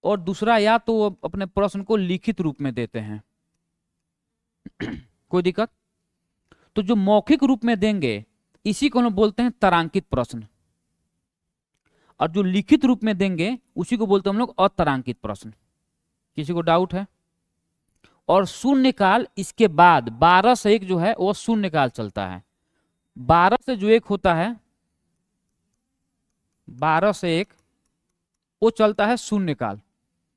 और दूसरा या तो वो अपने प्रश्न को लिखित रूप में देते हैं। कोई दिक्कत? तो जो मौखिक रूप में देंगे इसी को हम लोग बोलते हैं तारांकित प्रश्न, और जो लिखित रूप में देंगे उसी को बोलते हैं हम लोग अतारांकित प्रश्न। किसी को डाउट है? और शून्यकाल इसके बाद 12 से 1 जो है वो शून्यकाल चलता है। 12 से जो 1 होता है, 12 से 1 वो चलता है शून्यकाल,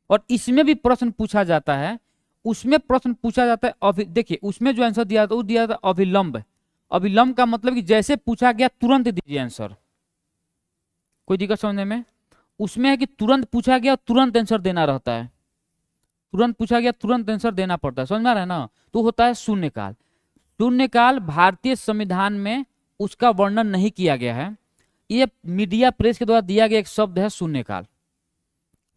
और इसमें भी प्रश्न पूछा जाता है। उसमें प्रश्न पूछा जाता है देखिए उसमें जो आंसर दिया था वो दिया था अविलंब। अविलंब का मतलब कि जैसे पूछा गया तुरंत दीजिए आंसर। कोई दिक्कत समझने में? उसमें है कि तुरंत पूछा गया तुरंत आंसर देना रहता है, तुरंत पूछा गया तुरंत आंसर देना पड़ता है। समझ में आ रहा है ना? तो होता है शून्यकाल। शून्यकाल भारतीय संविधान में उसका वर्णन नहीं किया गया है, ये मीडिया प्रेस के द्वारा दिया गया एक शब्द है शून्यकाल,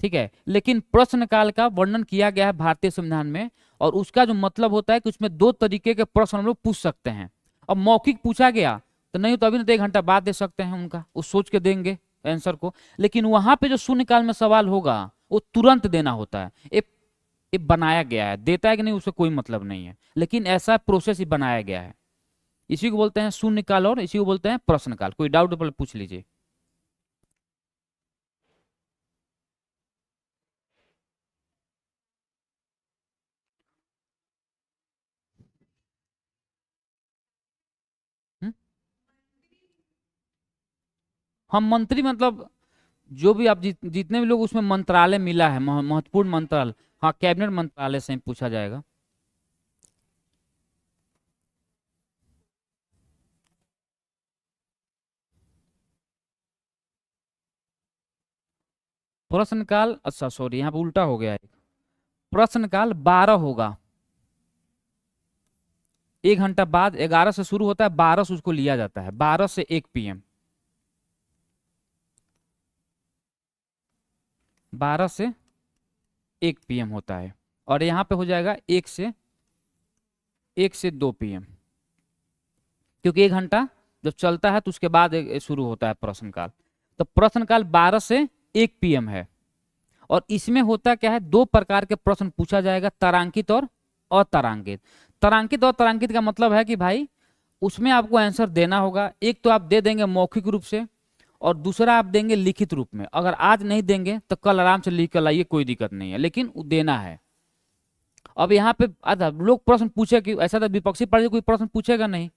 ठीक है। लेकिन प्रश्नकाल का वर्णन किया गया है भारतीय संविधान में, और उसका जो मतलब होता है कि उसमें दो तरीके के प्रश्न हम लोग पूछ सकते हैं। अब मौखिक पूछा गया तो नहीं तो अभी नहीं तो 1 घंटा बाद दे सकते हैं उनका, वो सोच के देंगे आंसर को। लेकिन वहां पे जो शून्यकाल में सवाल होगा वो तुरंत देना होता है। ये बनाया गया है, देता है कि नहीं उससे कोई मतलब नहीं है, लेकिन ऐसा प्रोसेस ही बनाया गया है। इसी को बोलते हैं शून्यकाल और इसी को बोलते हैं प्रश्नकाल। कोई डाउट पहले पूछ लीजिए। हम मंत्री मतलब जो भी आप जितने भी लोग उसमें मंत्रालय मिला है, महत्वपूर्ण मंत्रालय, हाँ कैबिनेट मंत्रालय से ही पूछा जाएगा। प्रश्नकाल, अच्छा सॉरी यहाँ पे उल्टा हो गया है। प्रश्नकाल 12 होगा, 1 घंटा बाद 11 से शुरू होता है, 12 से उसको लिया जाता है, 12 से 1 PM, 12 से 1 PM होता है। और यहाँ पे हो जाएगा 1 से 2 PM, क्योंकि 1 घंटा जब चलता है तो उसके बाद शुरू होता है प्रश्नकाल। तो प्रश्नकाल 12 से 1 PM है। और इसमें होता क्या है, 2 प्रकार के प्रश्न पूछा जाएगा, तारांकित और अतारांकित। तारांकित और तारांकित का मतलब है कि भाई उसमें आपको आंसर देना होगा। एक तो आप दे देंगे मौखिक रूप से, और दूसरा आप देंगे लिखित रूप में। अगर आज नहीं देंगे तो कल आराम से लिख कर लाइए, कोई दिक्कत नहीं है, लेकिन देना है। अब यहाँ पे लोग प्रश्न पूछे कि ऐसा तो विपक्षी पार्टी कोई प्रश्न पूछेगा नहीं।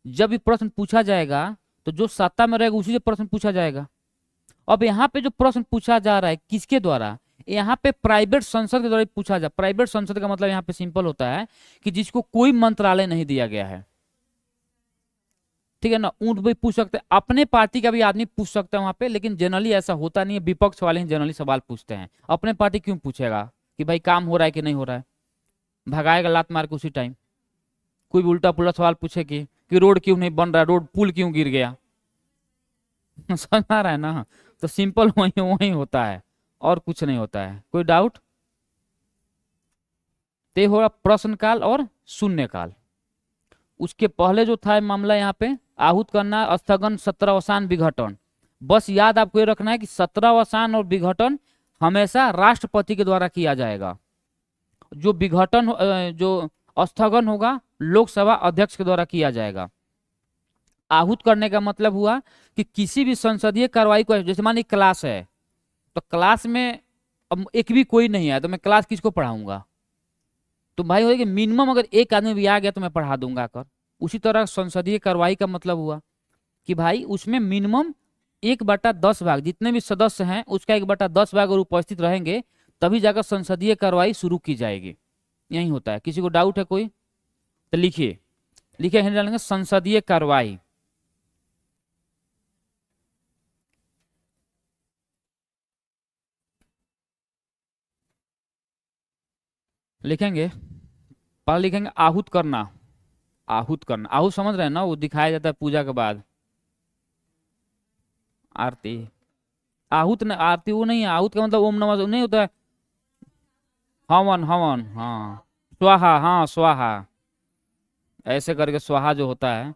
जब भी प्रश्न पूछा जाएगा तो जो सत्ता में रहेगा उसी से प्रश्न पूछा जाएगा। अब यहाँ पे जो प्रश्न पूछा जा रहा है किसके द्वारा, यहाँ पे प्राइवेट संसद के द्वारा पूछा जा। प्राइवेट संसद का मतलब यहाँ पे सिंपल होता है कि जिसको कोई मंत्रालय नहीं दिया गया है, ठीक है ना। ऊंट भी पूछ सकते हैं, अपने पार्टी का भी आदमी पूछ सकता है वहां पे, लेकिन जनरली ऐसा होता नहीं है। विपक्ष वाले ही जनरली सवाल पूछते हैं। अपने पार्टी क्यों पूछेगा कि भाई काम हो रहा है कि नहीं हो रहा है, भगाएगा लात मार के उसी टाइम। कोई भी उल्टा पुल्टा सवाल पूछे कि रोड क्यों नहीं बन रहा, रोड पुल क्यों गिर गया समझ आ रहा है ना। तो सिंपल वही वही होता है, और कुछ नहीं होता है। कोई डाउट? ते हो रहा प्रश्नकाल और शून्यकाल। उसके पहले जो था मामला यहाँ पे आहूत करना, स्थगन, सत्रावसान, विघटन। बस याद आपको ये रखना है कि सत्रावसान और विघटन हमेशा राष्ट्रपति के द्वारा किया जाएगा। जो विघटन जो स्थगन होगा लोकसभा अध्यक्ष के द्वारा किया जाएगा। आहूत करने का मतलब हुआ कि किसी भी संसदीय कार्रवाई को, जैसे मान ली क्लास है, तो क्लास में अब एक भी कोई नहीं है तो मैं क्लास किसको पढ़ाऊंगा? तो भाई होगा कि मिनिमम अगर एक आदमी भी आ गया तो मैं पढ़ा दूंगा कर। उसी तरह संसदीय कार्रवाई का मतलब हुआ कि भाई उसमें मिनिमम 1/10 भाग जितने भी सदस्य हैं उसका 1/10 भाग अगर उपस्थित रहेंगे तभी जाकर संसदीय कार्रवाई शुरू की जाएगी। यही होता है। किसी को डाउट है कोई? तो लिखिए, लिखिए हिंदी डालेंगे संसदीय कार्रवाई। लिखेंगे, पहले लिखेंगे आहूत करना। आहूत करना, आहूत समझ रहे हैं ना, वो दिखाया जाता है पूजा के बाद आरती। आहूत न आरती वो नहीं है, आहूत का मतलब ओम नमः नहीं होता है। हवन, हवन, हाँ। स्वाहा, हाँ स्वाहा, ऐसे करके स्वाहा जो होता है,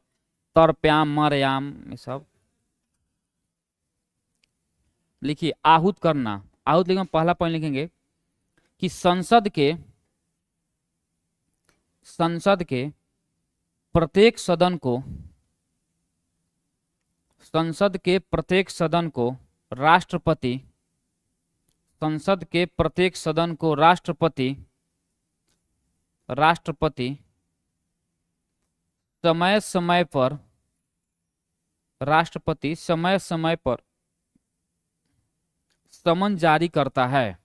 तर्प्याम, मरयाम, ये सब। लिखिए आहूत करना। आहूत लिखेंगे, पहला पॉइंट लिखेंगे कि संसद के प्रत्येक सदन को, संसद के प्रत्येक सदन को राष्ट्रपति, संसद के प्रत्येक सदन को राष्ट्रपति समय समय पर, राष्ट्रपति समय समय पर समन जारी करता है।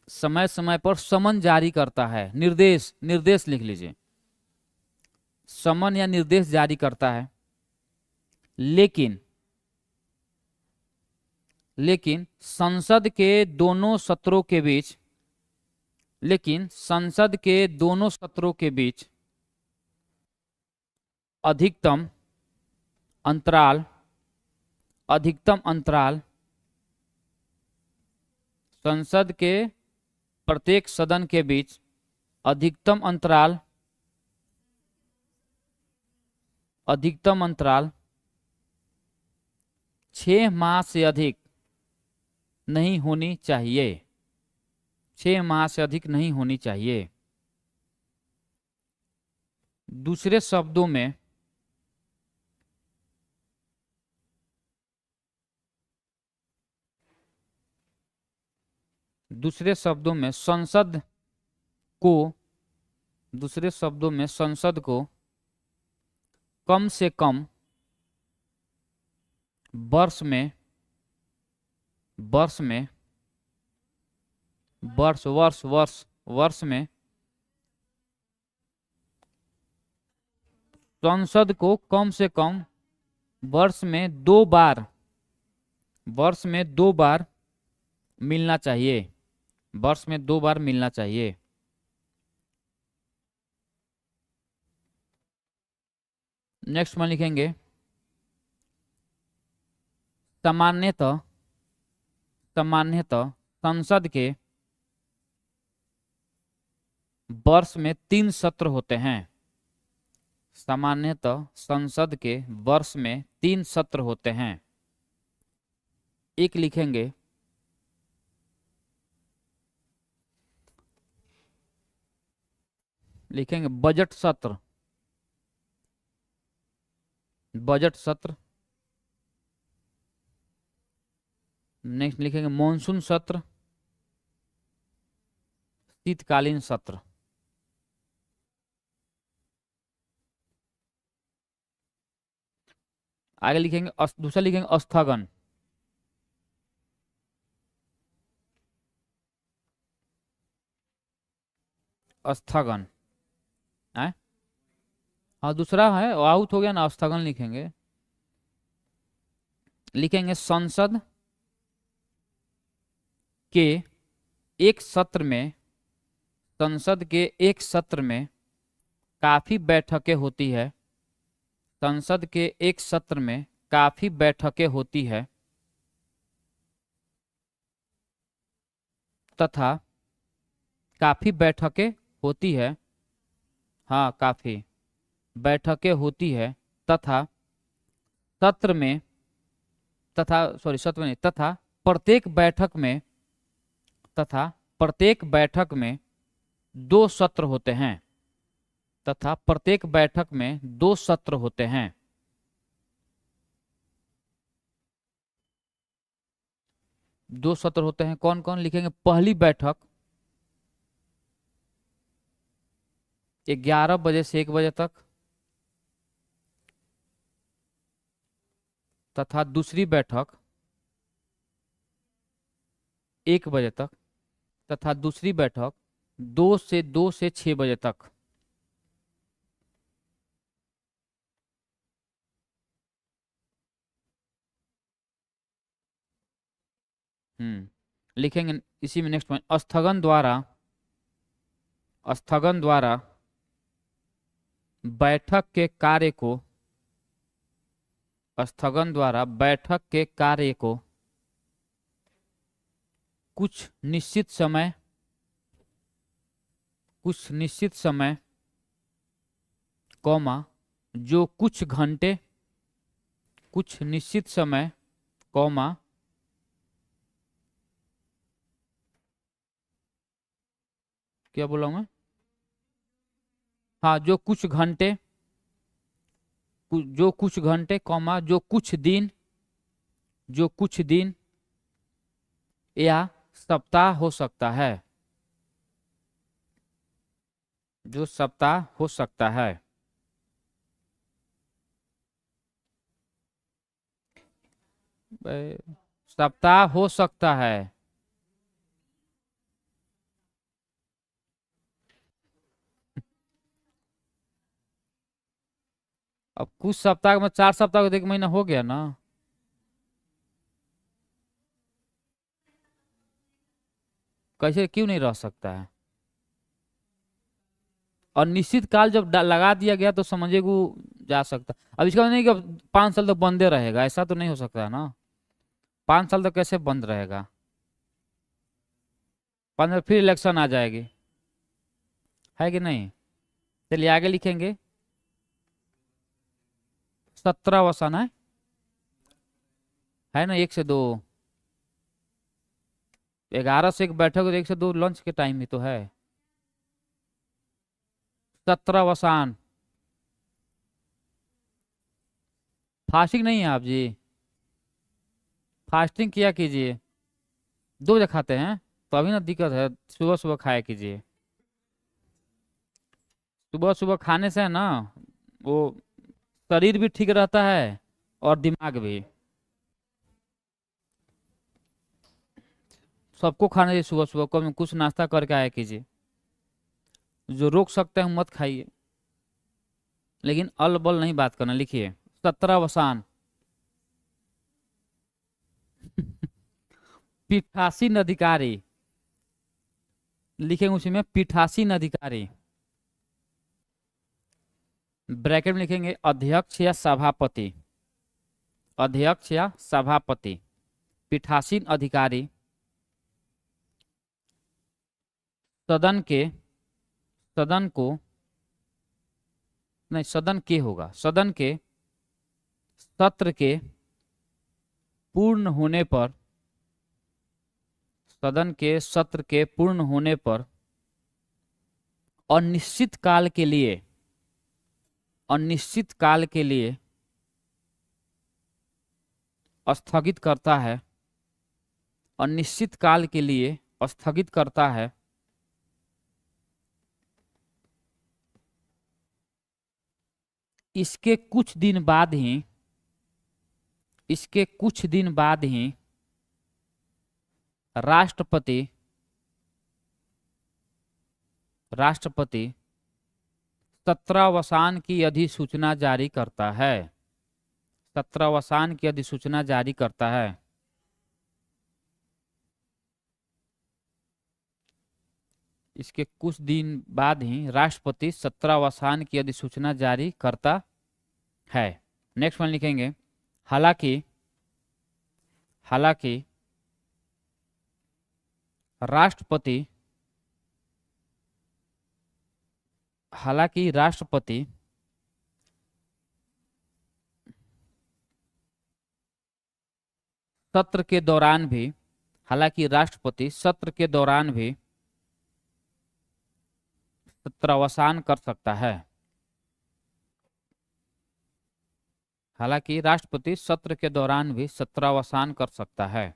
समय समय पर समन जारी करता है, निर्देश, निर्देश लिख लीजिए, समन या निर्देश जारी करता है। लेकिन संसद के दोनों सत्रों के बीच, लेकिन संसद के दोनों सत्रों के बीच अधिकतम अंतराल, अधिकतम अंतराल, संसद के प्रत्येक सदन के बीच अधिकतम अंतराल, अधिकतम अंतराल 6 माह से अधिक नहीं होनी चाहिए। 6 माह से अधिक नहीं होनी चाहिए। दूसरे शब्दों में, दूसरे शब्दों में संसद को, दूसरे शब्दों में संसद को कम से कम वर्ष में, वर्ष में, वर्ष वर्ष वर्ष वर्ष में, संसद को कम से कम वर्ष में 2 बार, वर्ष में 2 बार मिलना चाहिए। वर्ष में 2 बार मिलना चाहिए। नेक्स्ट में लिखेंगे सामान्यतः, सामान्यतः संसद के वर्ष में 3 सत्र होते हैं। सामान्यतः संसद के वर्ष में 3 सत्र होते हैं। एक लिखेंगे बजट सत्र, बजट सत्र। नेक्स्ट लिखेंगे मॉनसून सत्र, शीतकालीन सत्र। आगे लिखेंगे दूसरा लिखेंगे स्थगन, स्थगन है। हाँ दूसरा है आउट हो गया ना, स्थगन लिखेंगे। लिखेंगे संसद के एक सत्र में, संसद के एक सत्र में काफी बैठकें होती है, संसद के एक सत्र में काफी बैठकें होती है। तथा काफी बैठकें होती है, हाँ काफी बैठकें होती है तथा सत्र में सत्र में नहीं, तथा प्रत्येक बैठक में 2 सत्र होते हैं, तथा प्रत्येक बैठक में 2 सत्र होते हैं। दो सत्र होते हैं, कौन कौन लिखेंगे? पहली बैठक 11 बजे से 1 बजे तक, तथा दूसरी बैठक 1 बजे तक, तथा दूसरी बैठक 2 से 6 बजे तक। लिखेंगे इसी में नेक्स्ट पॉइंट, स्थगन द्वारा बैठक के कार्य को, स्थगन द्वारा बैठक के कार्य को कुछ निश्चित समय कॉमा जो कुछ घंटे, कुछ निश्चित समय कॉमा क्या बोला मैं, हाँ जो कुछ घंटे, जो कुछ घंटे कॉमा जो कुछ दिन, जो कुछ दिन या सप्ताह हो सकता है, जो सप्ताह हो सकता है। सप्ताह हो सकता है, अब कुछ सप्ताह में 4 सप्ताह को 1 महीना हो गया ना। कैसे क्यों नहीं रह सकता है? और निश्चित काल जब लगा दिया गया तो समझिए वो जा सकता। अब इसका मतलब नहीं कि अब 5 साल तक बंदे रहेगा, ऐसा तो नहीं हो सकता है ना। 5 साल तक कैसे बंद रहेगा? 5 फिर इलेक्शन आ जाएगी, है कि नहीं? चलिए आगे लिखेंगे, 17 वसन है ना, 1 से 2, 11 से 1 बैठक और 1 से 2 लंच के टाइम ही तो है। 17 वसान, फास्टिंग नहीं है आप जी, फास्टिंग किया कीजिए। 2 बजे खाते हैं तो अभी ना दिक्कत है, सुबह सुबह खाया कीजिए। सुबह सुबह खाने से है ना वो शरीर भी ठीक रहता है और दिमाग भी। सबको खाना चाहिए सुबह सुबह, कभी कुछ नाश्ता करके आया कीजिए। जो रोक सकते हैं मत खाइए, लेकिन अल बल नहीं बात करना। लिखिए 17 वसान, पीठासीन अधिकारी, लिखेंगे उसी में पीठासीन अधिकारी, ब्रैकेट में लिखेंगे अध्यक्ष या सभापति, अध्यक्ष या सभापति, पीठासीन अधिकारी सदन को नहीं, सदन के होगा, सदन के सत्र के पूर्ण होने पर, सदन के सत्र के पूर्ण होने पर अनिश्चित काल के लिए, अनिश्चित काल के लिए स्थगित करता है, अनिश्चित काल के लिए स्थगित करता है। इसके कुछ दिन बाद ही, इसके कुछ दिन बाद ही राष्ट्रपति, राष्ट्रपति सत्रावसान की अधिसूचना जारी करता है, सत्रावसान की अधिसूचना जारी करता है। इसके कुछ दिन बाद ही राष्ट्रपति सत्रावसान की अधिसूचना जारी करता है। नेक्स्ट वन लिखेंगे, हालांकि, हालांकि राष्ट्रपति हालांकि राष्ट्रपति सत्र के दौरान भी हालांकि राष्ट्रपति सत्र के दौरान भी सत्रावसान कर सकता है। हालांकि राष्ट्रपति सत्र के दौरान भी सत्रावसान कर सकता है।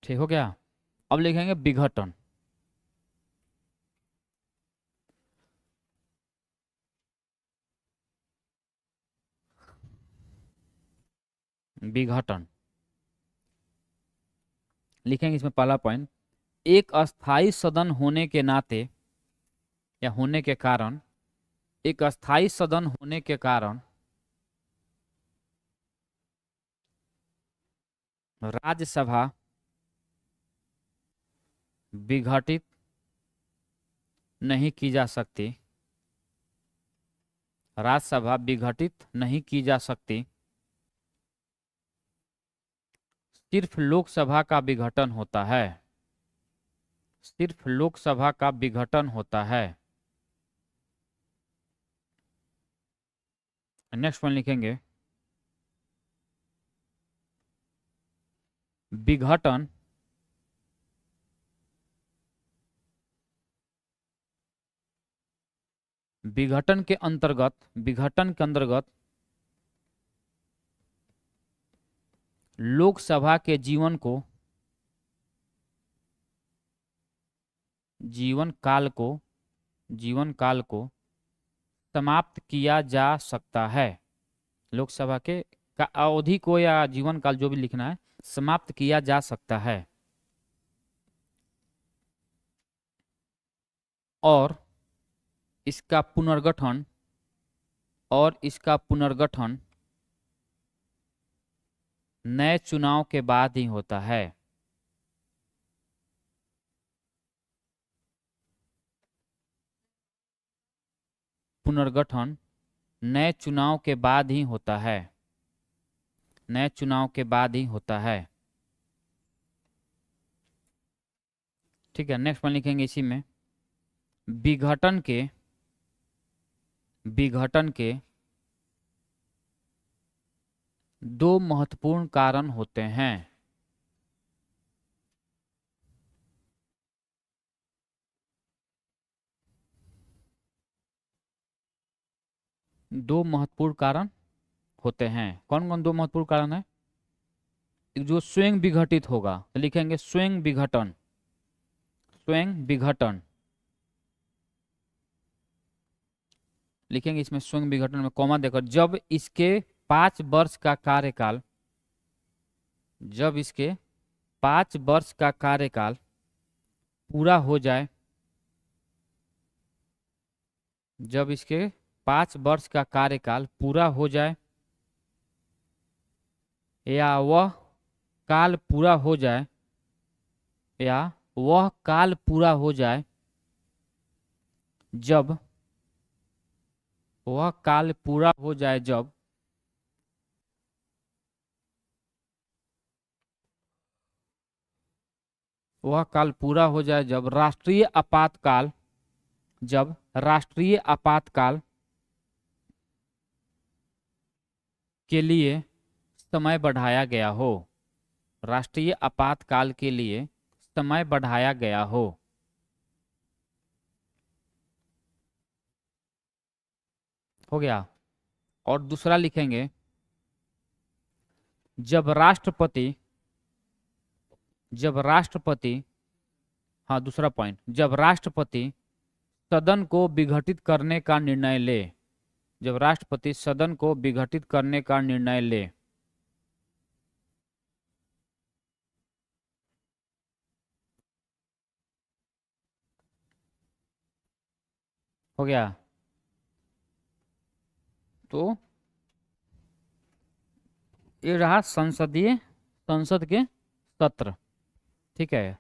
ठीक हो गया। अब लिखेंगे विघटन। विघटन लिखेंगे इसमें पहला पॉइंट, एक अस्थाई सदन होने के नाते या होने के कारण, एक अस्थाई सदन होने के कारण राज्यसभा विघटित नहीं की जा सकती। राज्यसभा विघटित नहीं की जा सकती। सिर्फ लोकसभा का विघटन होता है। सिर्फ लोकसभा का विघटन होता है। नेक्स्ट वन लिखेंगे, विघटन विघटन के अंतर्गत लोकसभा के जीवन काल को समाप्त किया जा सकता है। लोकसभा के का अवधि को या जीवन काल जो भी लिखना है, समाप्त किया जा सकता है। और इसका पुनर्गठन नए चुनाव के बाद ही होता है। पुनर्गठन नए चुनाव के बाद ही होता है। नए चुनाव के बाद ही होता है। ठीक है। नेक्स्ट वन लिखेंगे इसी में, विघटन के दो महत्वपूर्ण कारण होते हैं। दो महत्वपूर्ण कारण होते हैं। कौन कौन दो महत्वपूर्ण कारण है? एक जो स्वयं विघटित होगा, तो लिखेंगे स्वयं विघटन। स्वयं विघटन लिखेंगे इसमें, स्वयं विघटन में कॉमा देकर, जब इसके 5 वर्ष का कार्यकाल पूरा हो जाए, जब इसके 5 वर्ष का कार्यकाल पूरा हो जाए या वह काल पूरा हो जाए जब वह काल पूरा हो जाए जब वह काल पूरा हो जाए जब राष्ट्रीय आपातकाल के लिए समय बढ़ाया गया हो। राष्ट्रीय आपातकाल के लिए समय बढ़ाया गया हो। हो गया। और दूसरा लिखेंगे, जब राष्ट्रपति हाँ दूसरा पॉइंट, जब राष्ट्रपति सदन को विघटित करने का निर्णय ले। जब राष्ट्रपति सदन को विघटित करने का निर्णय ले। हो गया। तो ये रहा संसद के सत्र। ठीक है।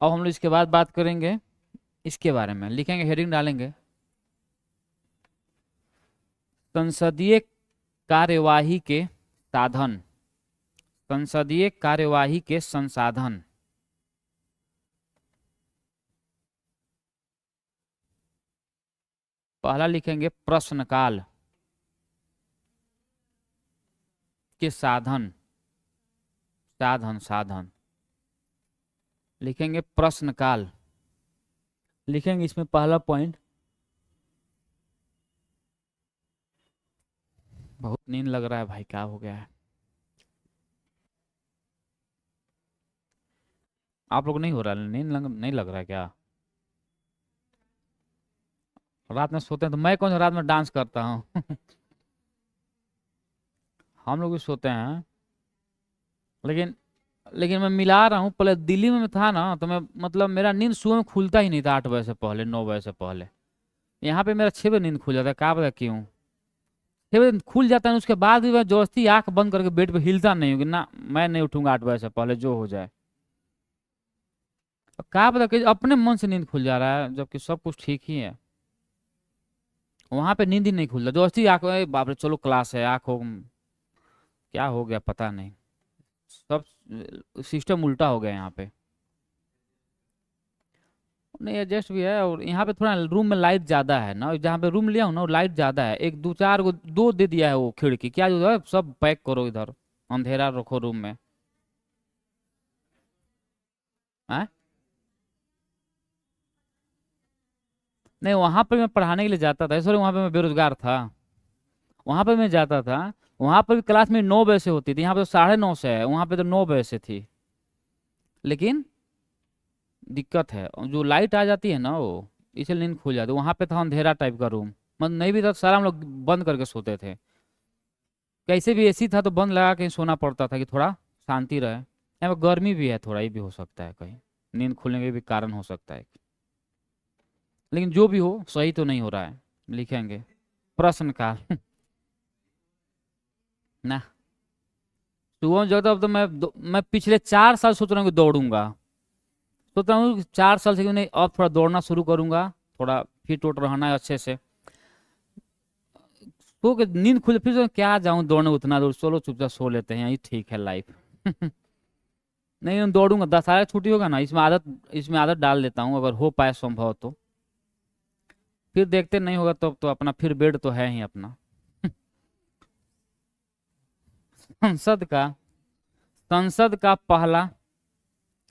अब हम लोग इसके बाद बात करेंगे इसके बारे में। लिखेंगे, हेडिंग डालेंगे, संसदीय कार्यवाही के साधन। संसदीय कार्यवाही के संसाधन। पहला लिखेंगे प्रश्नकाल के साधन, साधन साधन लिखेंगे प्रश्नकाल, लिखेंगे इसमें पहला पॉइंट। बहुत नींद लग रहा है भाई, क्या हो गया है? आप लोग नहीं हो रहा है नींद? नहीं लग रहा है क्या? रात में सोते हैं तो मैं कौन सा रात में डांस करता हूँ? हम लोग भी सोते हैं, लेकिन लेकिन मैं मिला रहा हूँ। पहले दिल्ली में मैं था ना, तो मैं मतलब मेरा नींद सुबह में खुलता ही नहीं था 8 बजे से पहले, 9 बजे से पहले। यहाँ पे मेरा 6 बजे नींद खुल जाता है, क्या पता क्यों। 6 बजे खुल जाता है, उसके बाद भी मैं जबरदस्ती आंख बंद करके बेड पे हिलता नहीं हूँ कि ना मैं नहीं उठूंगा 8 बजे से पहले, जो हो जाए। अब क्या पता कि अपने मन से नींद खुल जा रहा है, जबकि सब कुछ ठीक ही है। वहां पे नींद ही नहीं खुलता, जबरदस्ती आंख, बाप रे चलो क्लास है, आंख हो, क्या हो गया पता नहीं। सब सिस्टम उल्टा हो गया यहाँ पे। नहीं एडजस्ट भी है, और यहाँ पे थोड़ा रूम में लाइट ज्यादा है ना, जहाँ पे रूम लिया हूँ ना लाइट ज्यादा है। एक दो चार गो दो दे दिया है वो खिड़की, क्या जो है सब पैक करो इधर, अंधेरा रखो रूम में। हैं? नहीं वहां पे मैं पढ़ाने के लिए जाता था, सॉरी वहां पे मैं बेरोजगार था। वहां पे मैं जाता था, वहां पर भी क्लास में 9 बजे से होती थी, यहाँ पे तो 9:30 से है, वहां पे तो 9 बजे से थी। लेकिन दिक्कत है जो लाइट आ जाती है ना, वो इसलिए नींद खुल जाती है। वहां पे था अंधेरा टाइप का रूम, मतलब नहीं भी था, सारा हम लोग बंद करके सोते थे। कैसे भी एसी था तो बंद लगा के सोना पड़ता था कि थोड़ा शांति रहे। यहाँ पे गर्मी भी है थोड़ा, ये भी हो सकता है कहीं नींद खुलने के भी कारण हो सकता है। लेकिन जो भी हो सही तो नहीं हो रहा है, लिखेंगे प्रश्न काल। ना सुबह में जगता, अब तो मैं पिछले 4 साल सोच रहा हूँ कि दौड़ूंगा। सोच रहा हूँ 4 साल से क्यों नहीं, अब थोड़ा दौड़ना शुरू करूंगा, थोड़ा फिट उट रहना है अच्छे से। तो कि नींद खुले फिर तो क्या जाऊं दौड़ने उतना दूर, चलो चुपचाप सो लेते हैं, ये ठीक है लाइफ। नहीं मैं दौड़ूंगा, 10 छुट्टी होगा ना, इसमें आदत डाल देता हूँ, अगर हो पाए संभव तो। फिर देखते नहीं होगा तो अपना फिर बेड तो है ही अपना। संसद का संसद का पहला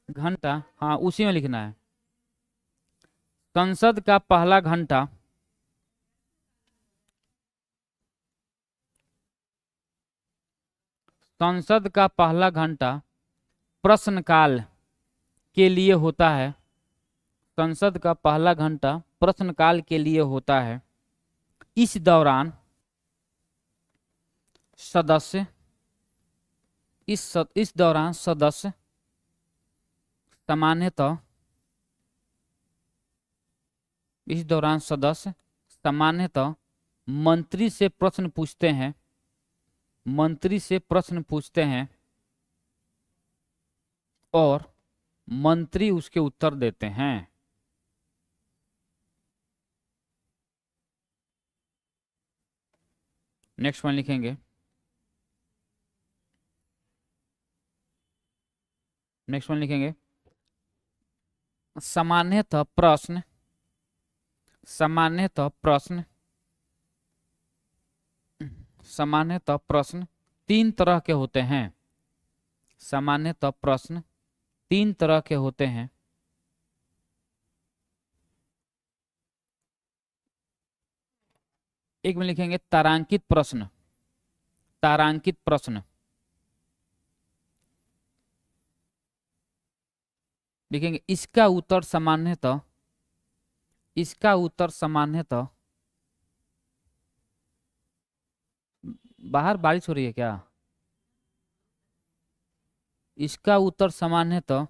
घंटा, हाँ उसी में लिखना है। संसद का पहला घंटा संसद का पहला घंटा प्रश्नकाल के लिए होता है। संसद का पहला घंटा प्रश्नकाल के लिए होता है। इस दौरान सदस्य इस दौरान सदस्य सामान्यतः इस दौरान सदस्य सामान्यतः मंत्री से प्रश्न पूछते हैं, मंत्री से प्रश्न पूछते हैं और मंत्री उसके उत्तर देते हैं। नेक्स्ट वन लिखेंगे, नेक्स्ट वन लिखेंगे सामान्यतः प्रश्न, सामान्यतः प्रश्न, सामान्यतः प्रश्न 3 तरह के होते हैं। सामान्यतः प्रश्न 3 तरह के होते हैं। एक में लिखेंगे तारांकित प्रश्न, तारांकित प्रश्न लिखेंगे इसका उत्तर सामान्यतः, इसका उत्तर सामान्यतः, बाहर बारिश हो रही है क्या? इसका उत्तर सामान्यतः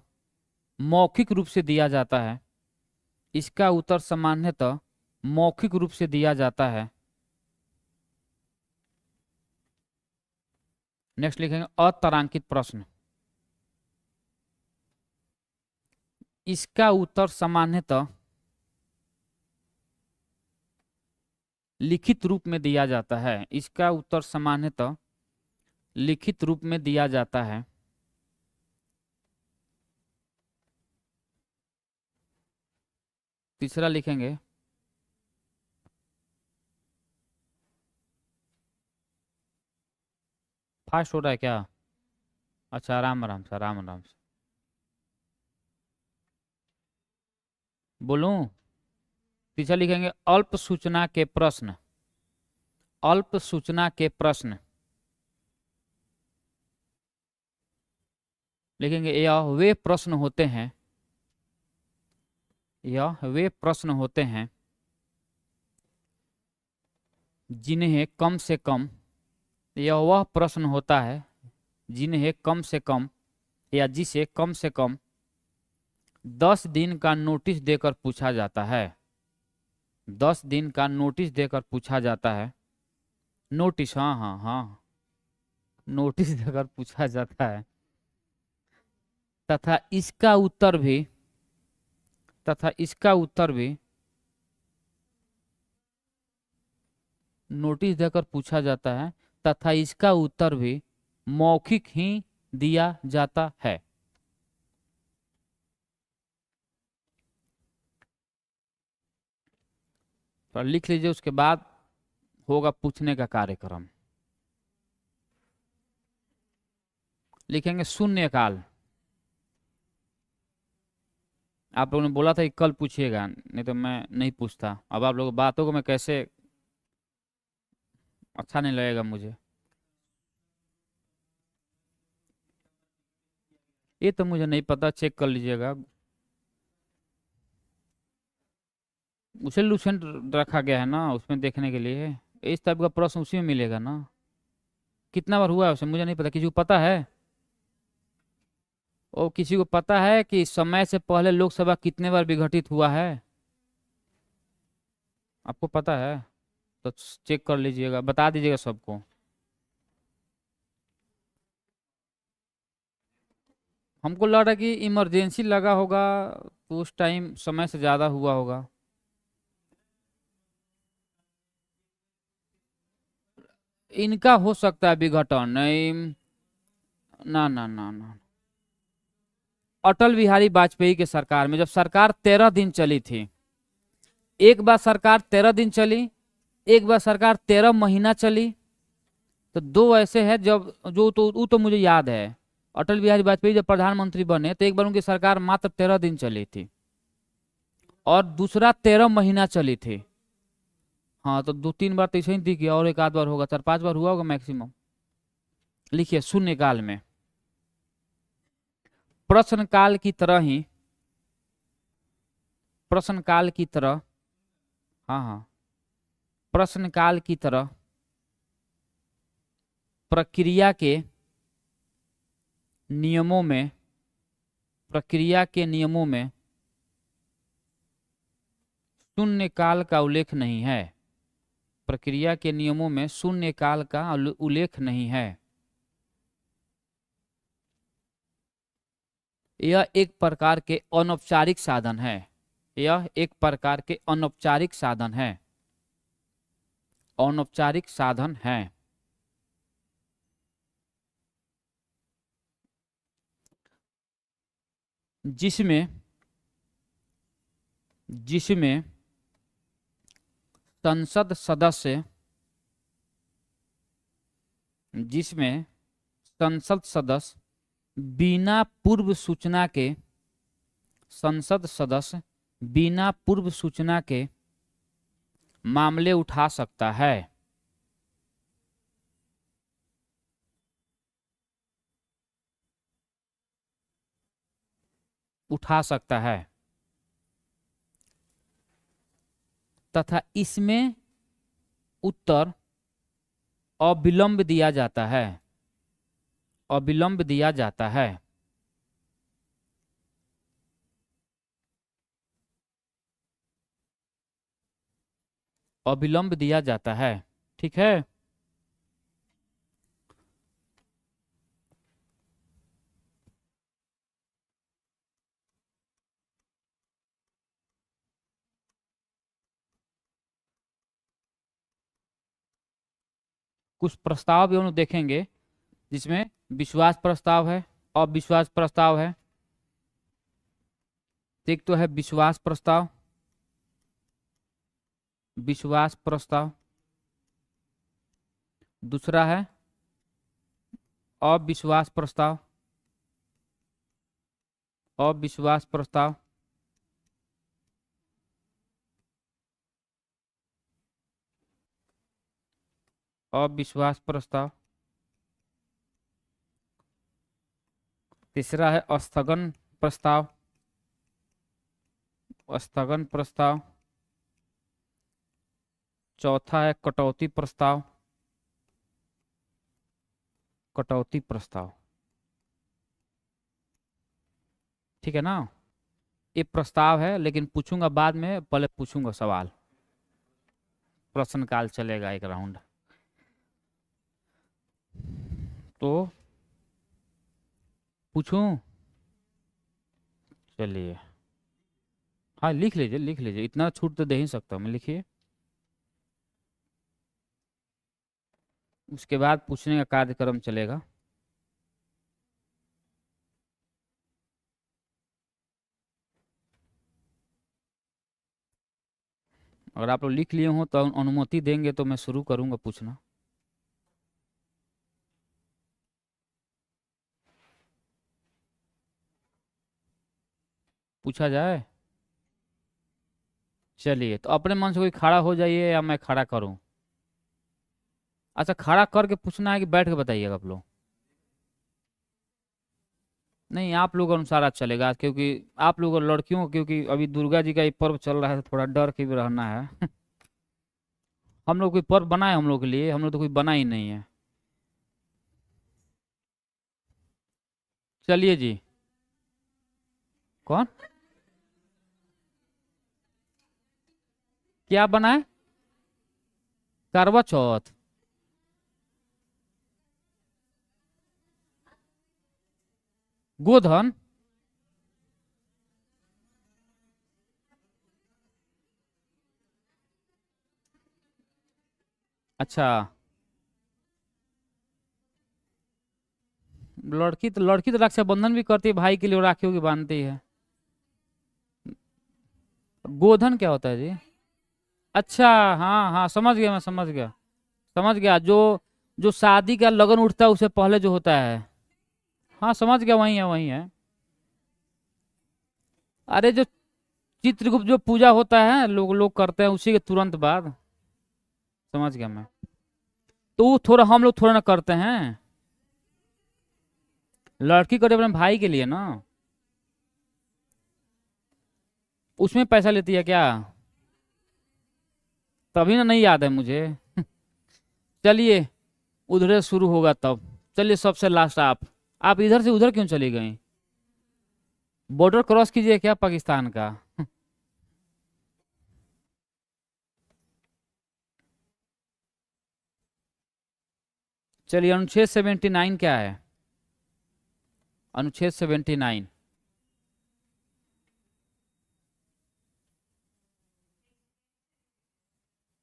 मौखिक रूप से दिया जाता है। इसका उत्तर सामान्यतः मौखिक रूप से दिया जाता है। नेक्स्ट लिखेंगे अतारांकित प्रश्न, इसका उत्तर सामान्यतः लिखित रूप में दिया जाता है। इसका उत्तर सामान्यतः लिखित रूप में दिया जाता है। तीसरा लिखेंगे फास्ट हो रहा है क्या? अच्छा, आराम आराम से, आराम आराम से बोलूं। तीसरा लिखेंगे अल्प सूचना के प्रश्न। अल्प सूचना के प्रश्न लिखेंगे। यह वे प्रश्न होते हैं, यह वे प्रश्न होते हैं जिन्हें कम से कम, यह वह प्रश्न होता है जिन्हें कम से कम या जिसे कम से कम 10 दिन का नोटिस देकर पूछा जाता है। 10 दिन का नोटिस देकर पूछा जाता है। नोटिस, हाँ हाँ हाँ, नोटिस देकर पूछा जाता है तथा इसका उत्तर भी, तथा इसका उत्तर भी नोटिस देकर पूछा जाता है तथा इसका उत्तर भी मौखिक ही दिया जाता है। तो लिख लीजिए, उसके बाद होगा पूछने का कार्यक्रम। लिखेंगे शून्यकाल। आप लोगों ने बोला था कि कल पूछिएगा, नहीं तो मैं नहीं पूछता। अब आप लोगों बातों को मैं कैसे, अच्छा नहीं लगेगा मुझे। ये तो मुझे नहीं पता, चेक कर लीजिएगा। उसे लूसेंट रखा गया है ना उसमें देखने के लिए, इस टाइप का प्रश्न उसी में मिलेगा ना। कितना बार हुआ है उसे मुझे नहीं पता, किसी को पता है? और किसी को पता है कि समय से पहले लोकसभा कितने बार विघटित हुआ है? आपको पता है तो चेक कर लीजिएगा, बता दीजिएगा सबको। हमको लग रहा है कि इमरजेंसी लगा होगा तो उस टाइम समय से ज्यादा हुआ होगा। इनका हो सकता है विघटन, नहीं, ना ना ना ना। अटल बिहारी वाजपेयी के सरकार में जब सरकार 13 दिन चली थी, एक बार सरकार 13 दिन चली, एक बार सरकार 13 महीना चली, तो दो ऐसे हैं जब जो, तो वो तो मुझे याद है। अटल बिहारी वाजपेयी जब प्रधानमंत्री बने तो एक बार उनकी सरकार मात्र 13 दिन चली थी और दूसरा 13 महीना चली थी। हाँ, तो 2-3 बार तो ऐसे ही दिख गया, और एक आध बार होगा, 4-5 बार हुआ होगा मैक्सिमम। लिखिए शून्यकाल में प्रश्न काल की तरह ही, प्रश्न काल की तरह, हाँ हाँ, प्रश्न काल की तरह प्रक्रिया के नियमों में, प्रक्रिया के नियमों में शून्य काल का उल्लेख नहीं है। प्रक्रिया के नियमों में शून्य काल का उल्लेख नहीं है। यह एक प्रकार के अनौपचारिक साधन है। यह एक प्रकार के अनौपचारिक साधन है, अनौपचारिक साधन है। जिसमें, जिसमें संसद सदस्य, जिसमें संसद सदस्य बिना पूर्व सूचना के, संसद सदस्य बिना पूर्व सूचना के मामले उठा सकता है। उठा सकता है तथा इसमें उत्तर अविलंब दिया जाता है, अविलंब दिया जाता है। अविलंब दिया जाता है, ठीक है। कुछ प्रस्ताव भी हम लोग देखेंगे जिसमें विश्वास प्रस्ताव है, अविश्वास प्रस्ताव है। एक तो है विश्वास प्रस्ताव, विश्वास प्रस्ताव। दूसरा है अविश्वास प्रस्ताव। अविश्वास प्रस्ताव। अविश्वास प्रस्ताव। तीसरा है स्थगन प्रस्ताव। स्थगन प्रस्ताव। चौथा है कटौती प्रस्ताव। कटौती प्रस्ताव। ठीक है ना। ये प्रस्ताव है, लेकिन पूछूंगा बाद में, पहले पूछूंगा सवाल। प्रश्न काल चलेगा एक राउंड। तो पूछूं? चलिए, हाँ लिख लीजिए, लिख लीजिए, इतना छूट तो दे ही सकता हूँ मैं, लिखिए। उसके बाद पूछने का कार्यक्रम चलेगा। अगर आप लोग लिख लिए हो तो अनुमति देंगे तो मैं शुरू करूंगा पूछना। पूछा जाए? चलिए, तो अपने मन से कोई खड़ा हो जाइए या मैं खड़ा करूं? अच्छा, खड़ा करके पूछना है कि बैठ के बताइएगा आप लोग? नहीं, आप लोग अनुसार आज चलेगा, क्योंकि आप लोग और लड़कियों को, क्योंकि अभी दुर्गा जी का ये पर्व चल रहा है, तो थोड़ा डर के भी रहना है। हम लोग कोई पर्व बनाए हम लोग के लिए? हम लोग तो कोई बना ही नहीं है। चलिए जी। कौन? क्या बनाए? करवा चौथ? गोधन? अच्छा, लड़की तो रक्षाबंधन भी करती है भाई के लिए, और राखियों की बांधती है। गोधन क्या होता है जी? अच्छा, हाँ हाँ, समझ गया, मैं समझ गया। समझ गया, जो जो शादी का लगन उठता है उससे पहले जो होता है। हाँ समझ गया, वही है, वही है। अरे जो चित्रगुप्त जो पूजा होता है, लोग लोग करते हैं उसी के तुरंत बाद। समझ गया मैं। तो वो थोड़ा हम लोग थोड़ा ना करते हैं। लड़की करे अपने भाई के लिए ना। उसमें पैसा लेती है क्या? तभी ना, नहीं याद है मुझे। चलिए, उधर से शुरू होगा तब। चलिए, सबसे लास्ट आप इधर से उधर क्यों चली गई? बॉर्डर क्रॉस कीजिए क्या पाकिस्तान का? चलिए, अनुच्छेद 79 क्या है? अनुच्छेद 79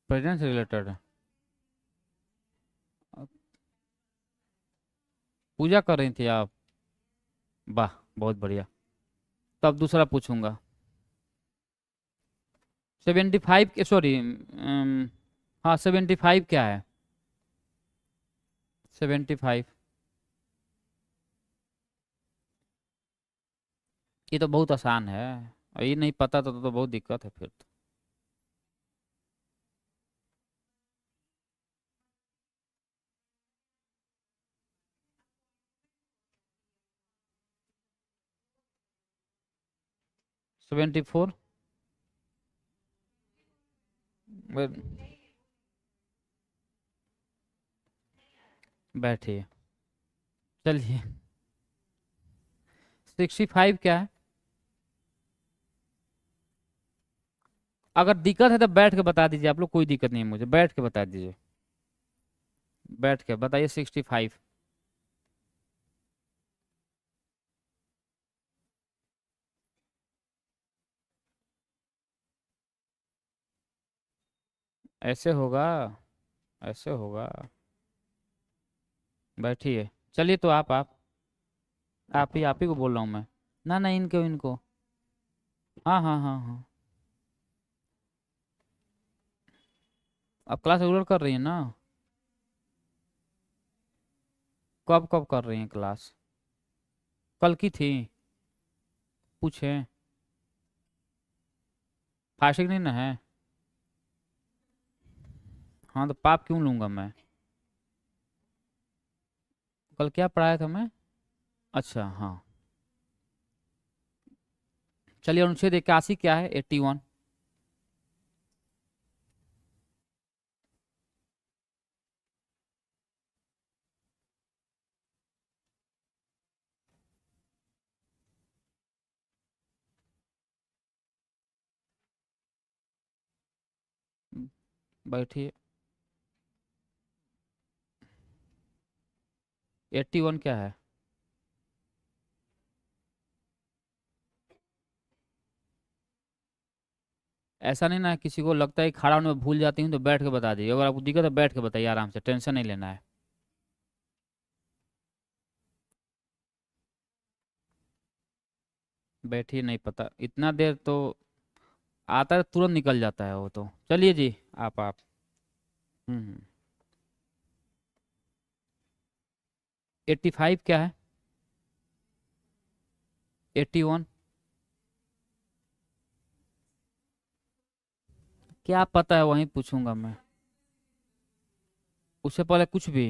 प्रेजेंट से रिलेटेड है। पूजा कर रही थी आप? वाह, बहुत बढ़िया। तब दूसरा पूछूंगा। 75, सॉरी, हाँ 75 क्या है? 75, ये तो बहुत आसान है। और ये नहीं पता तो बहुत दिक्कत है फिर तो। Seventy four. बैठिए। चलिए, 65 क्या है? अगर दिक्कत है तो बैठ के बता दीजिए आप लोग, कोई दिक्कत नहीं है मुझे, बैठ के बता दीजिए। बैठ के बताइए 65। ऐसे होगा? ऐसे होगा? बैठिए। चलिए, तो आप ही को बोल रहा हूँ मैं। ना ना, इनको इनको। हाँ हाँ हाँ हाँ। अब क्लास रेगुलर कर रही है ना? कब कब कर रही हैं क्लास? कल की थी? पूछे? फास्टिंग नहीं ना है? हाँ तो पाप क्यों लूंगा मैं? कल क्या पढ़ाया था मैं? अच्छा हाँ। चलिए अनुच्छेद 81 क्या है? 81। बैठिए। 81 क्या है? ऐसा नहीं ना, किसी को लगता है कि खड़ा होने में भूल जाती हूँ तो बैठ के बता दीजिए, अगर आपको दिक्कत है बैठ के बताइए, आराम से, टेंशन नहीं लेना है। बैठिए, नहीं पता इतना देर तो आता है, तुरंत निकल जाता है वो तो। चलिए जी। आप। हम्म। 85 क्या है? 81। क्या पता है, वहीं पूछूंगा मैं। उससे पहले कुछ भी।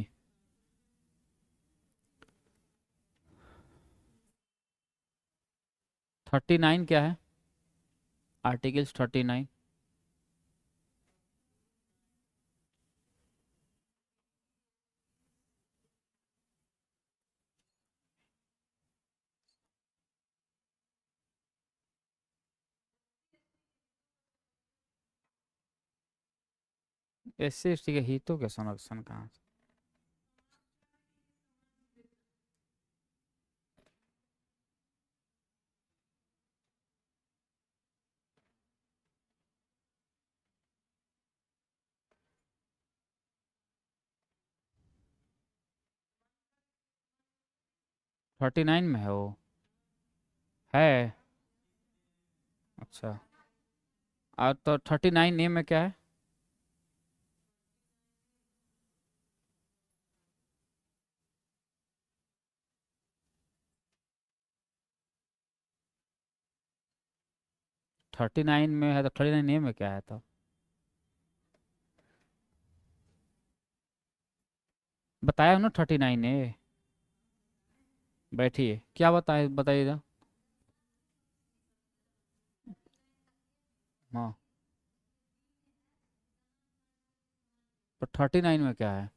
39 क्या है? आर्टिकल्स 39। SC ST के हितों के संरक्षण कहाँ से? 39 में है वो? है? अच्छा। और तो 39A में क्या है? 39 में है तो 39A में क्या है तो? बताया ना 39A। बैठिए, क्या बताए बताइएगा। हाँ। तो 39 में क्या है?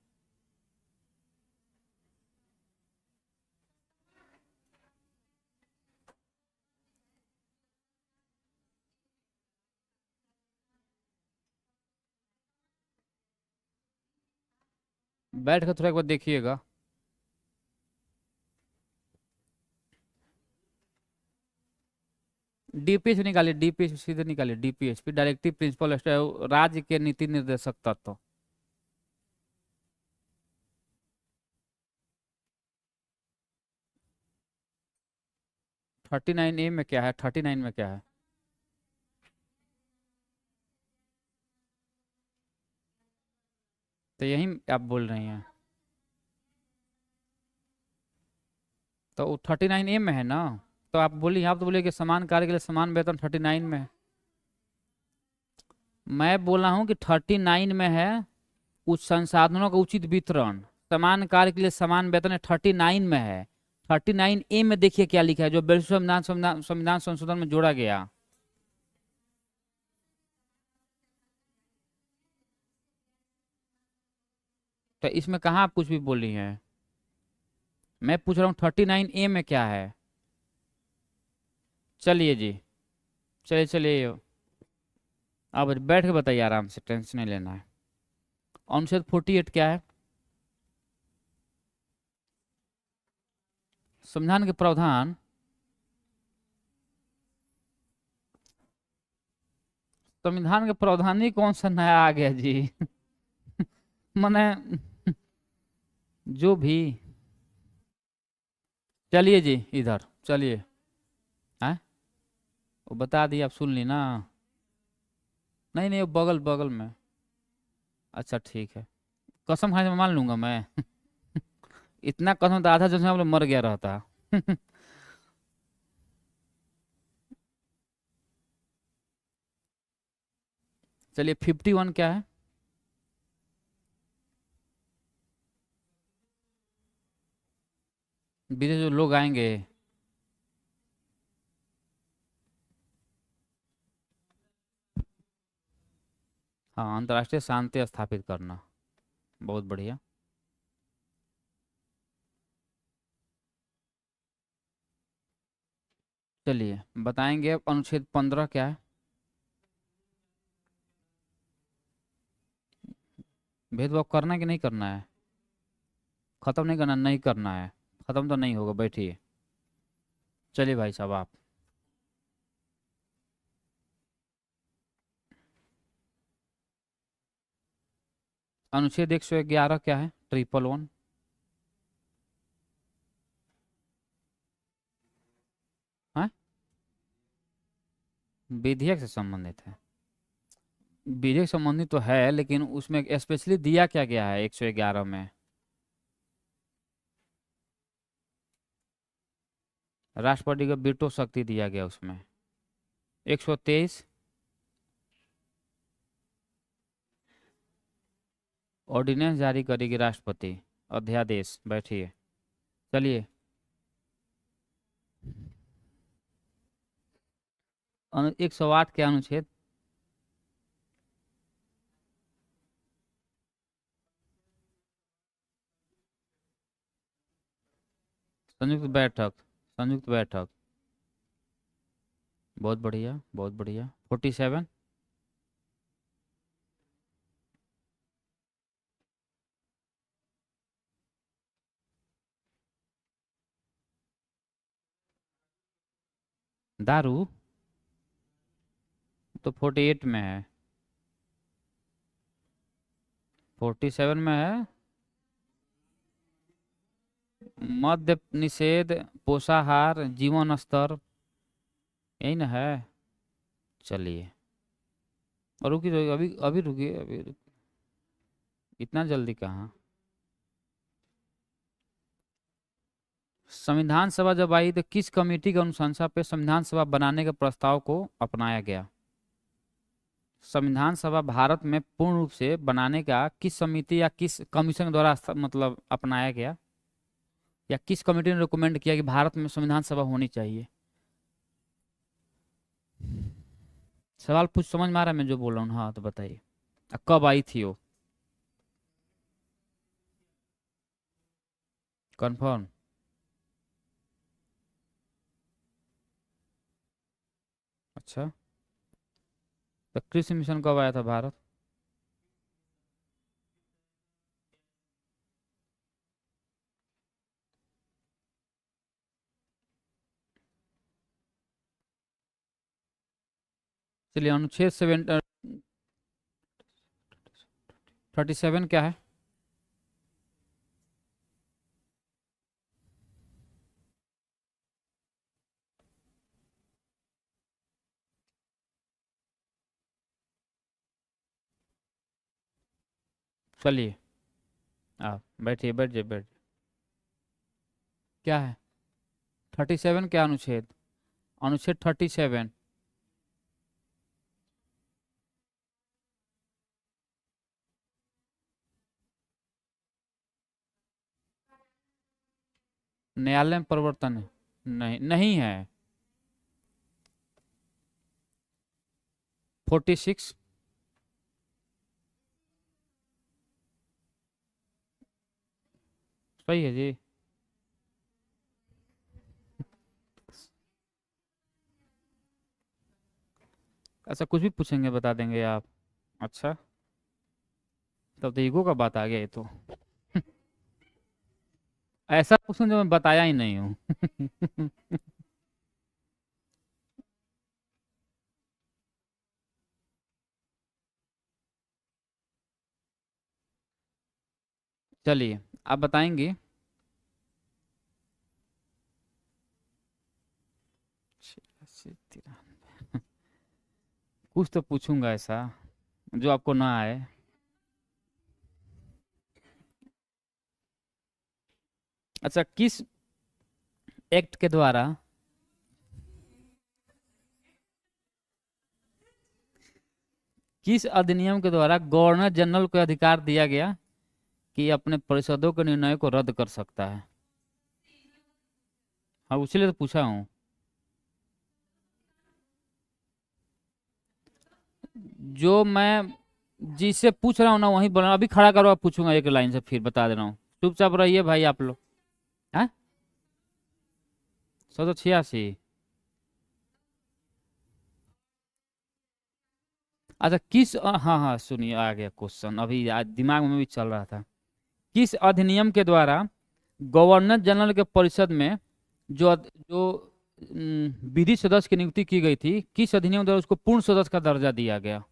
बैठ कर थोड़ा एक बार देखिएगा। DPH निकालिए, DPH सीधे निकालिए, DPH डायरेक्टिव प्रिंसिपल राज्य के नीति निर्देशक तत्व। 39A में क्या है? 39 में क्या है? तो यही आप बोल रही हैं। तो 39A में है ना? तो आप बोलिए, आप तो बोलिए कि समान कार्य के लिए समान वेतन 39 में है। मैं बोला हूँ कि 39 में है उच्च संसाधनों का उचित वितरण, समान कार्य के लिए समान वेतन 39 में है। 39A में देखिए क्या लिखा है, जो 42वें संविधान संविधान संविधान संशोधन में जोड़ा गया। तो इसमें कहाँ आप कुछ भी बोली हैं? मैं पूछ रहा हूँ 39A में क्या है। चलिए जी। चलिए चलिए। अब बैठ के बताइए आराम से, टेंशन नहीं लेना है। अनुच्छेद 48 क्या है? संविधान के प्रावधान। संविधान के प्रावधान ही कौन सा नया आ गया जी? मैंने जो भी। चलिए जी इधर चलिए। हैं? वो बता दिए, आप सुन ली ना? नहीं नहीं, वो बगल बगल में। अच्छा ठीक है, कसम खाने में मान लूंगा मैं। इतना कसम तो आधा जनसंख्या मतलब मर गया रहता। चलिए 51 क्या है? विदेश जो लोग आएंगे। हाँ, अंतर्राष्ट्रीय शांति स्थापित करना। बहुत बढ़िया। चलिए बताएंगे अब अनुच्छेद 15 क्या है? भेदभाव करना है कि नहीं करना है? खत्म नहीं करना, नहीं करना है। खत्म तो नहीं होगा, बैठिए। चलिए भाई साहब आप। अनुच्छेद 111 क्या है? 111। हाँ, विधेयक से संबंधित है। विधेयक संबंधित तो है, लेकिन उसमें स्पेशली दिया क्या गया है 111 में? राष्ट्रपति को वीटो शक्ति दिया गया उसमें। 123। ऑर्डिनेंस जारी करेगी राष्ट्रपति। अध्यादेश। बैठिए। चलिए 108 के अनुच्छेद। संयुक्त बैठक। संयुक्त बैठक। बहुत बढ़िया, बहुत बढ़िया। 47। दारू तो 48 में है। 47 में है। मद्य निषेध, पोषाहार, जीवन स्तर, यही ना है। चलिए, और रुकी रुकी, अभी अभी रुकिए, अभी रुकिए। इतना जल्दी कहाँ? संविधान सभा जब आई तो किस कमेटी की अनुशंसा पे संविधान सभा बनाने के प्रस्ताव को अपनाया गया? संविधान सभा भारत में पूर्ण रूप से बनाने का किस समिति या किस कमीशन के द्वारा मतलब अपनाया गया, या किस कमेटी ने रिकमेंड किया कि भारत में संविधान सभा होनी चाहिए? सवाल पूछ समझ में आ रहा है मैं जो बोल रहा हूँ? हाँ तो बताइए। कब आई थी वो? कंफर्म? अच्छा, तो कृषि मिशन कब आया था भारत? चलिए अनुच्छेद 37 क्या है? चलिए आप बैठिए, बैठ जाइए, बैठ। क्या है? 37 क्या अनुच्छेद? अनुच्छेद 37। न्यायालय में परिवर्तन है? नहीं, नहीं है। 46। सही है जी। ऐसा कुछ भी पूछेंगे बता देंगे आप? अच्छा, तब तो ईगो का बात आ गया ये तो। ऐसा पूछूं जो मैं बताया ही नहीं हूँ। चलिए आप बताएंगे। 86, 93। कुछ तो पूछूंगा ऐसा जो आपको ना आए। अच्छा, किस एक्ट के द्वारा किस अधिनियम के द्वारा गवर्नर जनरल को अधिकार दिया गया कि अपने परिषदों के निर्णय को रद्द कर सकता है? हाँ, उसीलिए तो पूछा हूँ। जो मैं जिससे पूछ रहा हूँ ना वही बोल रहा हूँ। अभी खड़ा करो, आप पूछूंगा एक लाइन से, फिर बता दे रहा हूँ। चुपचाप रहिए भाई आप लोग। हैं? 186। अच्छा, हाँ हाँ, सुनिए, आ गया क्वेश्चन, अभी दिमाग में भी चल रहा था। किस अधिनियम के द्वारा गवर्नर जनरल के परिषद में जो विधि सदस्य की नियुक्ति की गई थी, किस अधिनियम द्वारा उसको पूर्ण सदस्य का दर्जा दिया गया?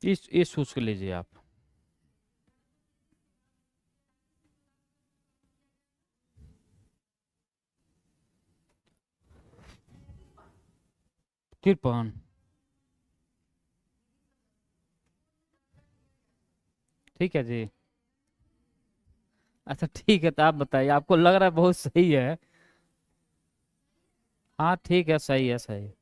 इस सोच के लीजिए आप। तिरपन। ठीक है जी। अच्छा ठीक है, तो आप बताइए, आपको लग रहा है बहुत सही है। हाँ ठीक है, सही है, सही है।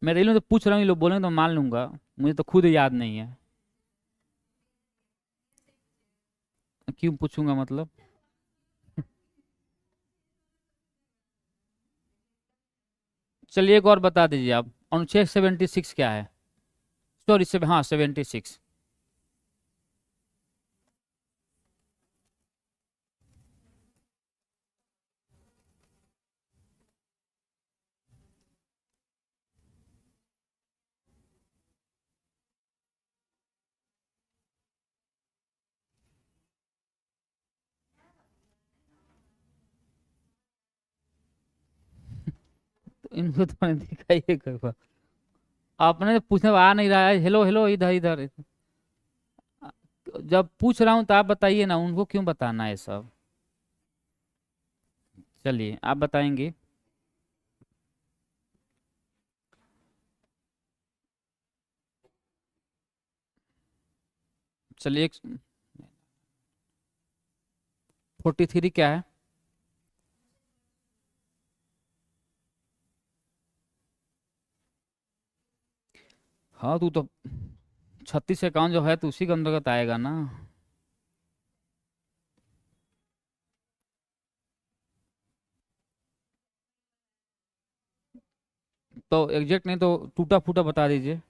मैं रेलवे तो पूछ रहा हूँ, ये लोग बोलेंगे तो मान लूंगा, मुझे तो खुद याद नहीं है। क्यों पूछूंगा मतलब? चलिए एक और बता दीजिए आप, अनुच्छेद 76 क्या है? सॉरी, हाँ 76। तो इनको तो मैंने दिखाइए एक बार। आपने तो पूछने में आ नहीं रहा है, हेलो हेलो, इधर इधर। जब पूछ रहा हूँ तो आप बताइए ना, उनको क्यों बताना है सब? चलिए आप बताएंगे। चलिए 43 क्या है? हाँ, तू तो 36 51 जो है तो उसी के अंतर्गत आएगा ना। तो एग्जैक्ट नहीं तो टूटा फूटा बता दीजिए।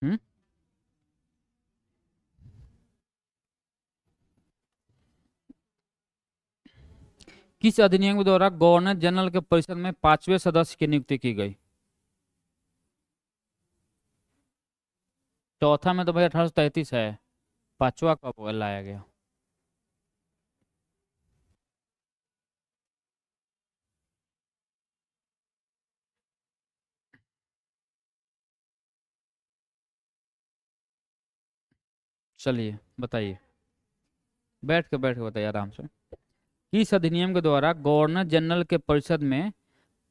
हम्म। किस अधिनियम के द्वारा गवर्नर जनरल के परिषद में पांचवें सदस्य की नियुक्ति की गई? चौथा में तो भाई 1833 है। पांचवा कब लाया गया? चलिए बताइए, बैठ के बताइए आराम से। किस अधिनियम के द्वारा गवर्नर जनरल के परिषद में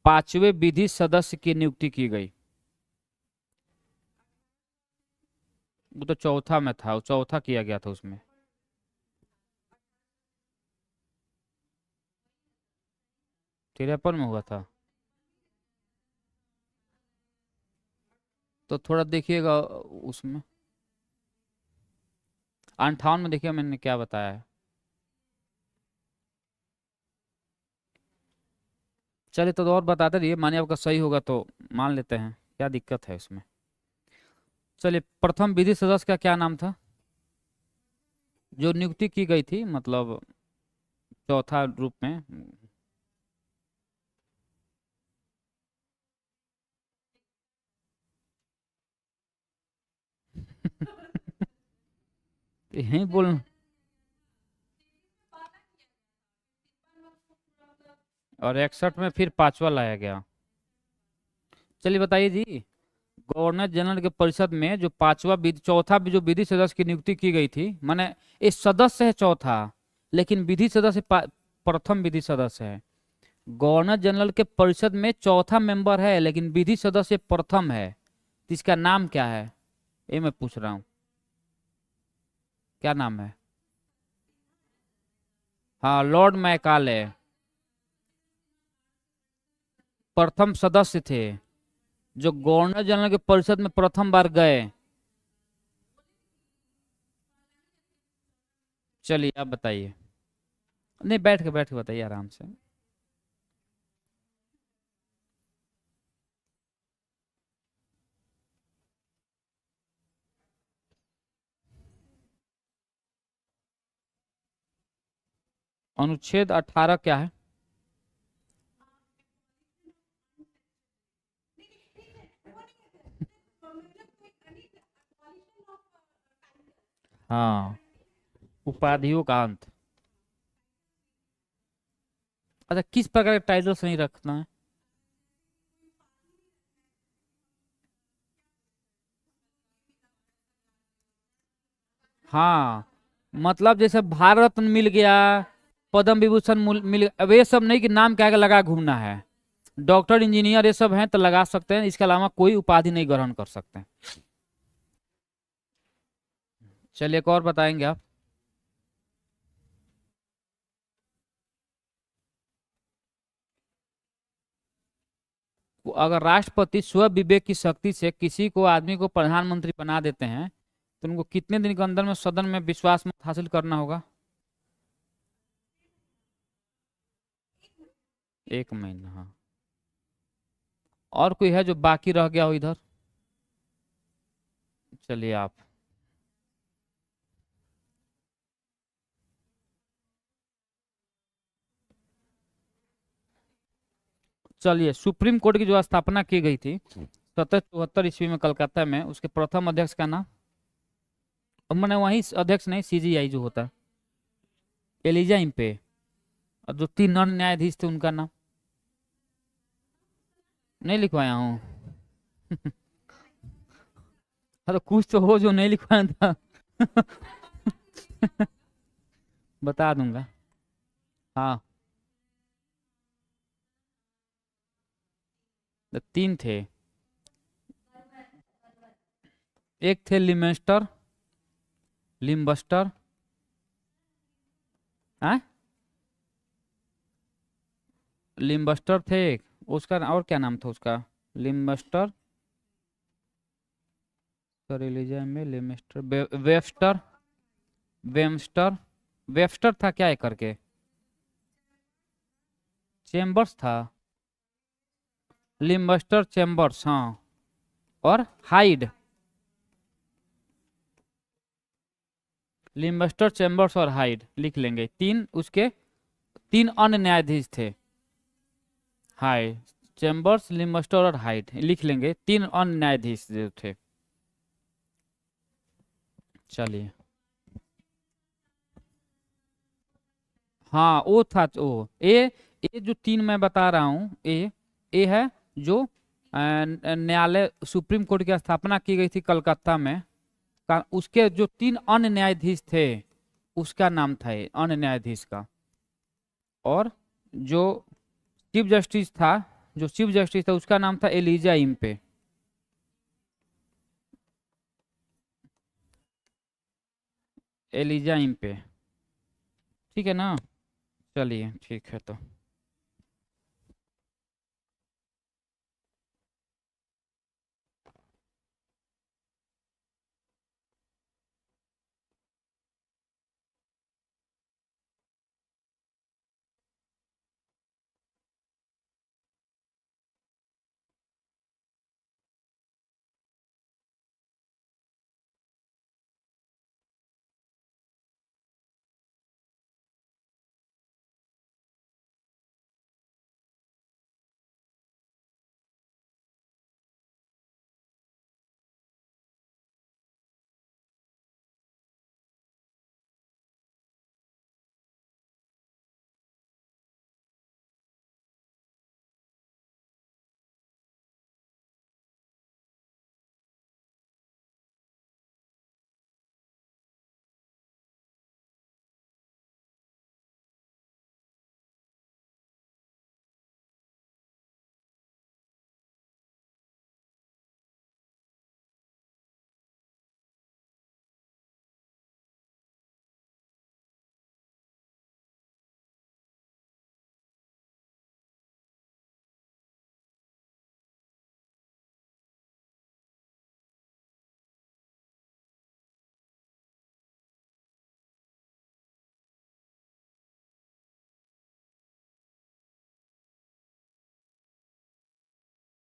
पांचवें विधि सदस्य की नियुक्ति की गई? वो तो चौथा में था, वो चौथा किया गया था उसमें। 53 में हुआ था। तो थोड़ा देखिएगा उसमें। 58 में देखिए मैंने क्या बताया है। चलिए तो और बताते रहिए, मानिए आपका सही होगा तो मान लेते हैं, क्या दिक्कत है इसमें। चलिए, प्रथम विधि सदस्य का क्या नाम था जो नियुक्ति की गई थी, मतलब चौथा रूप में? यही बोल। और 61 में फिर पांचवा लाया गया। चलिए बताइए जी, गवर्नर जनरल के परिषद में जो पांचवा विधि, चौथा जो विधि सदस्य की नियुक्ति की गई थी, माने इस सदस्य है चौथा, लेकिन विधि सदस्य प्रथम विधि सदस्य है। गवर्नर जनरल के परिषद में चौथा मेंबर है, लेकिन विधि सदस्य प्रथम है, तो इसका नाम क्या है, ये मैं पूछ रहा हूँ, क्या नाम है? हाँ, लॉर्ड मैकाले प्रथम सदस्य थे, जो गवर्नर जनरल के परिषद में प्रथम बार गए। चलिए आप बताइए। नहीं, बैठ के बताइए आराम से। अनुच्छेद 18 क्या है? हाँ, उपाधियों का अंत। अच्छा, किस प्रकार के टाइटल्स नहीं रखना है? हाँ, मतलब जैसे भारत रत्न मिल गया, पद्म विभूषण मिल, अब ये सब नहीं कि नाम क्या के लगा घूमना है। डॉक्टर, इंजीनियर ये सब हैं तो लगा सकते हैं, इसके अलावा कोई उपाधि नहीं ग्रहण कर सकते हैं। चलिए, एक और बताएंगे आप? अगर राष्ट्रपति स्व विवेक की शक्ति से किसी को आदमी को प्रधानमंत्री बना देते हैं, तो उनको कितने दिन के अंदर में सदन में विश्वास मत हासिल करना होगा? 1 महीना, हाँ। और कोई है जो बाकी रह गया हो इधर? चलिए आप। चलिए, सुप्रीम कोर्ट की जो स्थापना की गई थी 1774 ईस्वी में कलकत्ता में, उसके प्रथम अध्यक्ष का नाम? अब मैंने वही अध्यक्ष नहीं, सीजीआई जो होता है, एलिजा इम्पे। और जो 3 न्यायाधीश थे उनका नाम? नहीं लिखवाया हूँ। हाँ, तो कुछ तो हो जो नहीं लिखवाया था। बता दूंगा। हाँ, तो 3 थे। एक थे लिमेस्टर, लिम्बस्टर। हाँ, लिम्बस्टर थे एक, उसका और क्या नाम था उसका? लिम्बस्टर, एलिजा में लिमेस्टर, वेबस्टर, वेमस्टर। वेबस्टर था क्या एक करके? चेम्बर्स था। लिम्बस्टर, चेम्बर्स, हाँ। और हाइड। लिम्बस्टर, चेम्बर्स और हाइड लिख लेंगे, 3 उसके 3 अन्य न्यायाधीश थे। हाइड, चेम्बर्स, लिम्बस्टर और हाइड लिख लेंगे, 3 अन्य न्यायाधीश जो थे। चलिए। हाँ, वो था वो ए जो 3 मैं बता रहा हूँ, ए है जो न्यायालय सुप्रीम कोर्ट की स्थापना की गई थी कलकत्ता में, उसके जो 3 अन्य न्यायाधीश थे उसका नाम था ये, अन्य न्यायाधीश का। और जो चीफ जस्टिस था, जो चीफ जस्टिस था उसका नाम था एलिजा इम्पे। एलिजा इम्पे, ठीक है ना? चलिए, ठीक है तो।